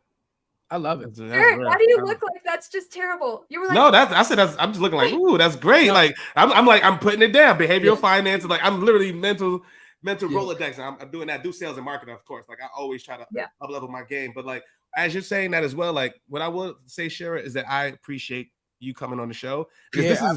I love it. Eric, why do you look like that's just terrible? You were like, no, I'm just looking like, ooh, that's great. No. Like I'm putting it down. Behavioral finance, like I'm literally mental Rolodex. I'm doing that. Do sales and marketing, of course. Like I always try to up level my game. But like as you're saying that as well, like what I will say, Shira, is that I appreciate you coming on the show because this is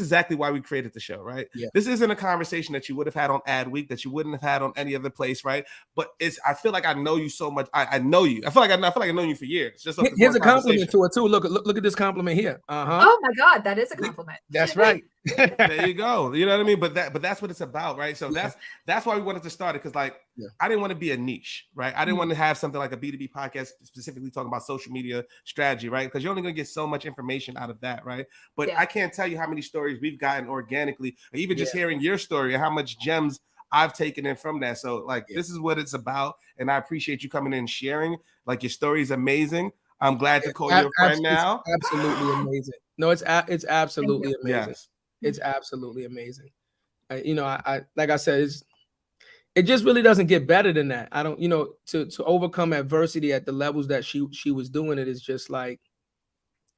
exactly why we created the show, right? Yeah. This isn't a conversation that you would have had on Ad Week, that you wouldn't have had on any other place, right? But I feel like I know you so much. I know you. I feel like I've known you for years. Just here's a compliment to her too. Look at this compliment here. Oh my God, that is a compliment. That's right. There you go. You know what I mean? But that's what it's about, right? So that's why we wanted to start it, because like I didn't want to be a niche, right? I didn't want to have something like a B2B podcast specifically talking about social media strategy, right? Because you're only gonna get so much information out of that, right? But I can't tell you how many stories we've gotten organically, or even just hearing your story and how much gems I've taken in from that. So like this is what it's about, and I appreciate you coming in and sharing. Like your story is amazing. I'm glad to call you a friend now. Absolutely amazing. No, it's absolutely amazing. Yes. It's absolutely amazing. I like I said, it just really doesn't get better than that. I don't, to overcome adversity at the levels that she was doing it is just like,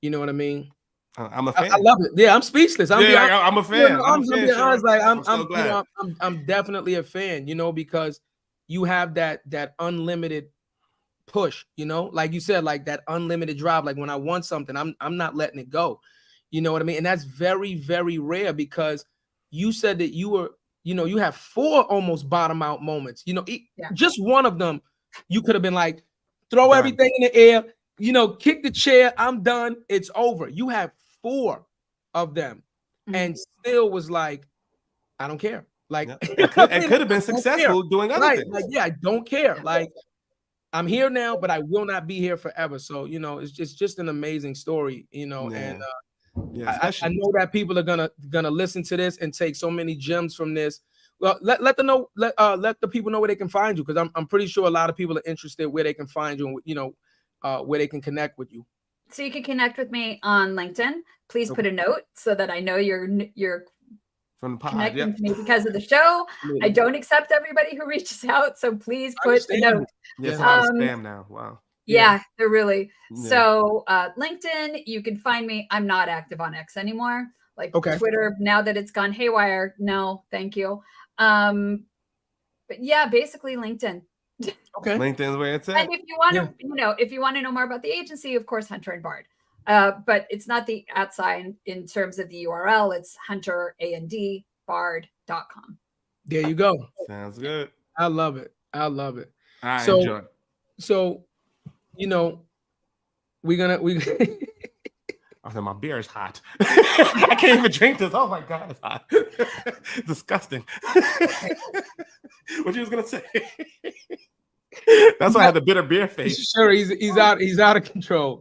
you know what I mean? I'm a fan. I love it. Yeah, I'm speechless. I'm a fan. I'm being honest. Like I'm so glad. I'm definitely a fan. Because you have that unlimited push. Like you said, like that unlimited drive. Like when I want something, I'm not letting it go. You know what I mean? And that's very, very rare, because you said that you were, you have 4 almost bottom out moments. Just one of them, you could have been like, throw everything in the air, kick the chair. I'm done. It's over. You have 4 of them, and still was like, I don't care. Like, it could have been successful doing other things. Like, I don't care. Like, I'm here now, but I will not be here forever. So, it's just an amazing story, and I know that people are gonna listen to this and take so many gems from this. Well, let the people know where they can find you, because I'm pretty sure a lot of people are interested where they can find you, and where they can connect with you. So you can connect with me on LinkedIn. Please put a note so that I know you're from the pod, connecting to me because of the show. I don't accept everybody who reaches out, so please put a note. Yes, spam now. Wow. Yeah, they're really. So LinkedIn, you can find me. I'm not active on X anymore. Like Twitter, now that it's gone haywire. No, thank you. But yeah, basically LinkedIn. Okay. LinkedIn's where it's at. And if you want to, if you want to know more about the agency, of course, Hunter and Bard. But it's not the @ sign in terms of the URL. It's hunterandbard.com. There you go. Sounds good. I love it. I love it. I enjoy it. So, we I said my beer is hot. I can't even drink this. Oh my God, it's hot. Disgusting. What you was gonna say? That's why I had the bitter beer face. Sure, he's out of control.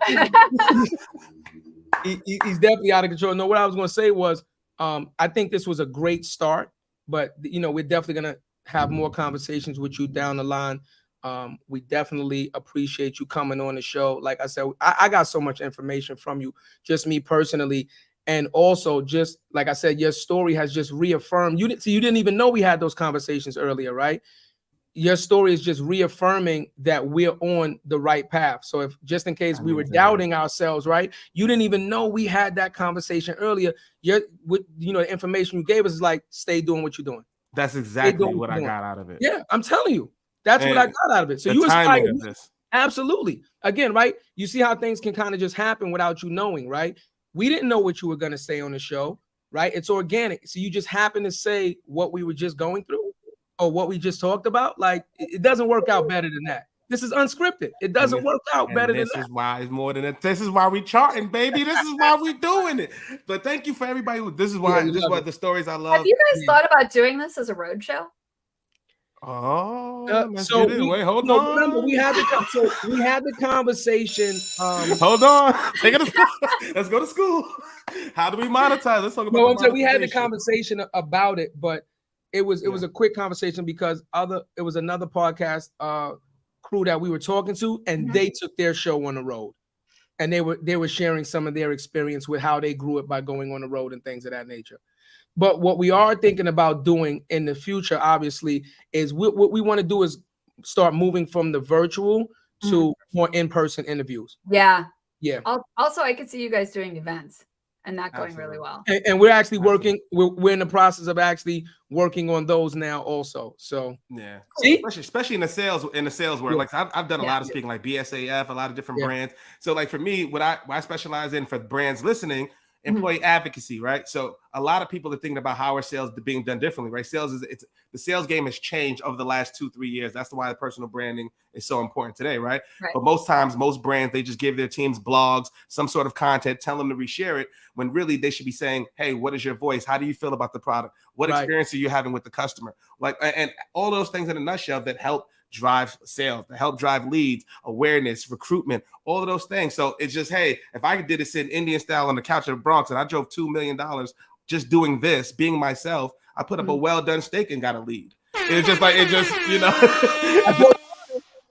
He's definitely out of control. No, what I was gonna say was, I think this was a great start, but we're definitely gonna have more conversations with you down the line. We definitely appreciate you coming on the show. Like I said, I got so much information from you, just me personally. And also, just like I said, your story has just reaffirmed. You didn't even know we had those conversations earlier, right? Your story is just reaffirming that we're on the right path. So if just in case we were doubting ourselves, right? You didn't even know we had that conversation earlier. The information you gave us is like, stay doing what you're doing. That's exactly what I got out of it. Yeah, I'm telling you. That's what I got out of it. So you inspired me. Absolutely. Again, right? You see how things can kind of just happen without you knowing, right? We didn't know what you were going to say on the show, right? It's organic. So you just happen to say what we were just going through or what we just talked about. Like, it doesn't work out better than that. This is unscripted. It doesn't work out better than that. This is why it's more than that. This is why we charting, baby. This is why we doing it. But thank you for everybody. This is why the stories I love. Have you guys thought about doing this as a road show? Oh, wait, hold on. Remember, we had the conversation. Hold on. Take it to school. Let's go to school. How do we monetize? Let's talk about we had the conversation about it, but it was a quick conversation because it was another podcast crew that we were talking to, and they took their show on the road, and they were sharing some of their experience with how they grew it by going on the road and things of that nature. But what we are thinking about doing in the future, obviously, is what we want to do is start moving from the virtual to more in-person interviews. Yeah. Yeah. Also, I could see you guys doing events and that going really well. And we're actually working. We're in the process of actually working on those now also. So yeah. See? Especially in the sales world. Yeah. Like I've done a lot of speaking, like BSAF, a lot of different brands. So like for me, what I specialize in for brands listening employee advocacy, right? So a lot of people are thinking about how are sales being done differently, right? The sales game has changed over the last 2-3 years. That's why the personal branding is so important today, right? But most times, most brands, they just give their teams blogs, some sort of content, tell them to reshare it, when really they should be saying, hey, what is your voice? How do you feel about the product? What experience are you having with the customer? Like, and all those things in a nutshell that help drive sales, that help drive leads, awareness, recruitment, all of those things. So it's just, hey, if I did it sit Indian style on the couch of the Bronx and I drove $2 million just doing this, being myself, I put up a well-done steak and got a lead. It's just like,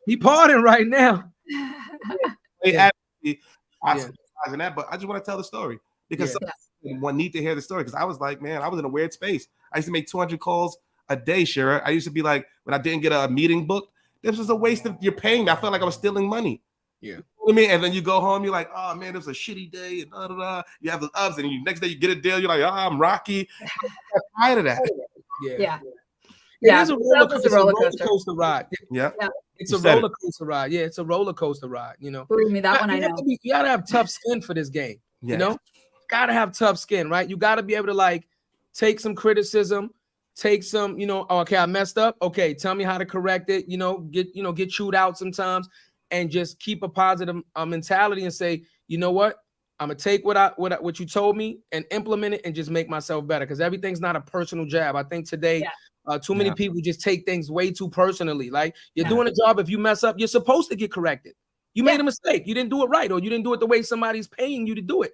he partying right now. That, but I just want to tell the story because one need to hear the story, because I was like, man, I was in a weird space. I used to make 200 calls a day, Shira. I used to be like, when I didn't get a meeting booked, this was a waste of, you're paying me. I felt like I was stealing money. Yeah. You know what I mean? And then you go home, you're like, oh man, it was a shitty day, and da, da, da. You have the ups, and next day you get a deal, you're like, oh, I'm Rocky. I'm tired of that. It's a roller coaster ride. It's a roller coaster ride. Yeah, it's a roller coaster ride. You know, believe me, that one I know. You gotta have tough skin for this game. You know, gotta have tough skin, right? You gotta be able to like take some criticism, take some, you know, okay, I messed up. Okay, tell me how to correct it. Get chewed out sometimes, and just keep a positive mentality and say, you know what, I'm gonna take what you told me and implement it and just make myself better, because everything's not a personal jab. I think today too many people just take things way too personally. Like, you're doing a job, if you mess up, you're supposed to get corrected. You made a mistake, you didn't do it right, or you didn't do it the way somebody's paying you to do it.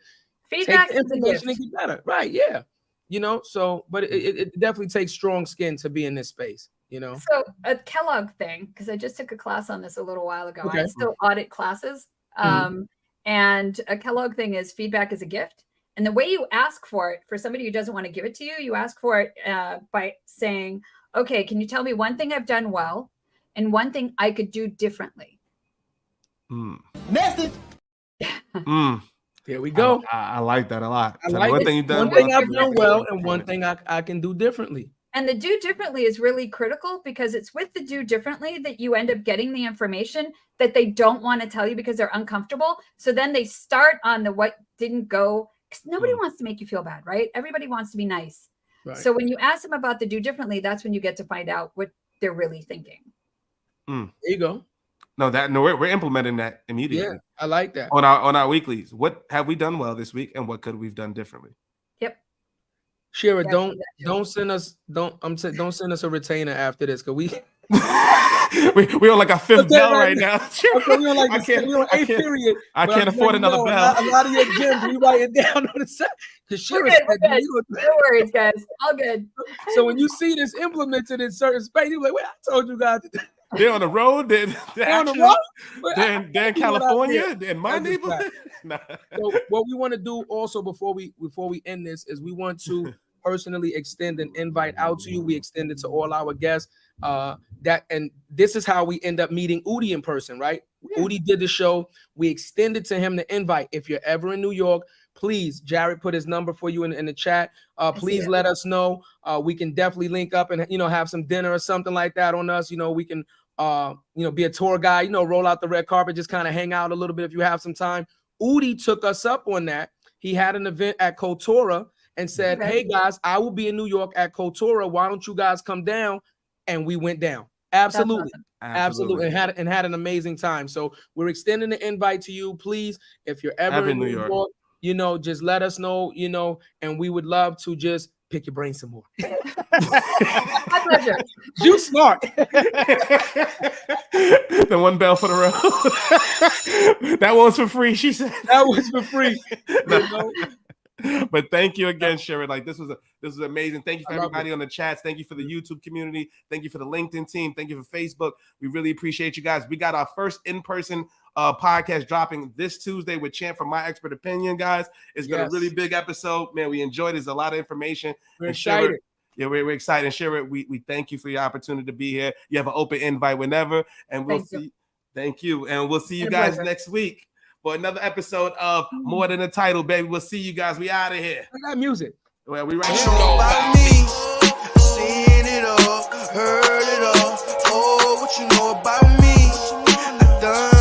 Feedback take the information and get better, right? Yeah, you know. So, but it definitely takes strong skin to be in this space. You know, so a Kellogg thing, because I just took a class on this a little while ago. I still audit classes. And a Kellogg thing is feedback is a gift. And the way you ask for it, for somebody who doesn't want to give it to you, you ask for it by saying, okay, can you tell me one thing I've done well and one thing I could do differently? Message. Here we go. I like that a lot. I like one thing you've done. One thing I've done well and one thing I can do differently. And the do differently is really critical, because it's with the do differently that you end up getting the information that they don't want to tell you because they're uncomfortable. So then they start on the what didn't go, because nobody wants to make you feel bad, right? Everybody wants to be nice. Right. So when you ask them about the do differently, that's when you get to find out what they're really thinking. There you go. We're implementing that immediately. Yeah, I like that. On our weeklies. What have we done well this week, and what could we've done differently? Yep. Shira, don't send us don't send us a retainer after this, because we we're on like a fifth bell right now. We're on like I can't afford another bell. A lot of your gems, we write it down on the side. We're good. No worries, guys. All good. So when you see this implemented in certain space, you're like, well, I told you guys. They're on the road. They're on the road. They're in California. They're in my neighborhood. So what we want to do also before we end this is we want to personally extend an invite out to you. We extend it to all our guests. And this is how we end up meeting Udi in person, right? Yeah. Udi did the show. We extended to him the invite. If you're ever in New York, please, Jarrett put his number for you in the chat. Please let us know. We can definitely link up and have some dinner or something like that on us. We can be a tour guide. Roll out the red carpet, just kind of hang out a little bit if you have some time. Udi took us up on that. He had an event at Kotora and said, hey guys, I will be in New York at Kotora. Why don't you guys come down? And we went down. Absolutely. Awesome. Absolutely. And had an amazing time. So we're extending the invite to you. Please, if you're ever in New York, just let us know, and we would love to just pick your brain some more. My pleasure. You smart. The one bell for the road. That one's for free, she said. That was for free. But thank you again, Shira. Like, this was amazing. Thank you for everybody on the chats. Thank you for the YouTube community. Thank you for the LinkedIn team. Thank you for Facebook. We really appreciate you guys. We got our first in-person podcast dropping this Tuesday with Champ from My Expert Opinion, guys. It's been a really big episode, man. We enjoyed it. There's a lot of information. We're excited. We're excited. And Shira, we thank you for your opportunity to be here. You have an open invite whenever, and we'll see. Thank you, and we'll see you guys next week for another episode of More Than a Title, baby. We'll see you guys. We out of here. I got music. Well, we right here. About me, seen it all, heard it all. Oh, what you know about me? I done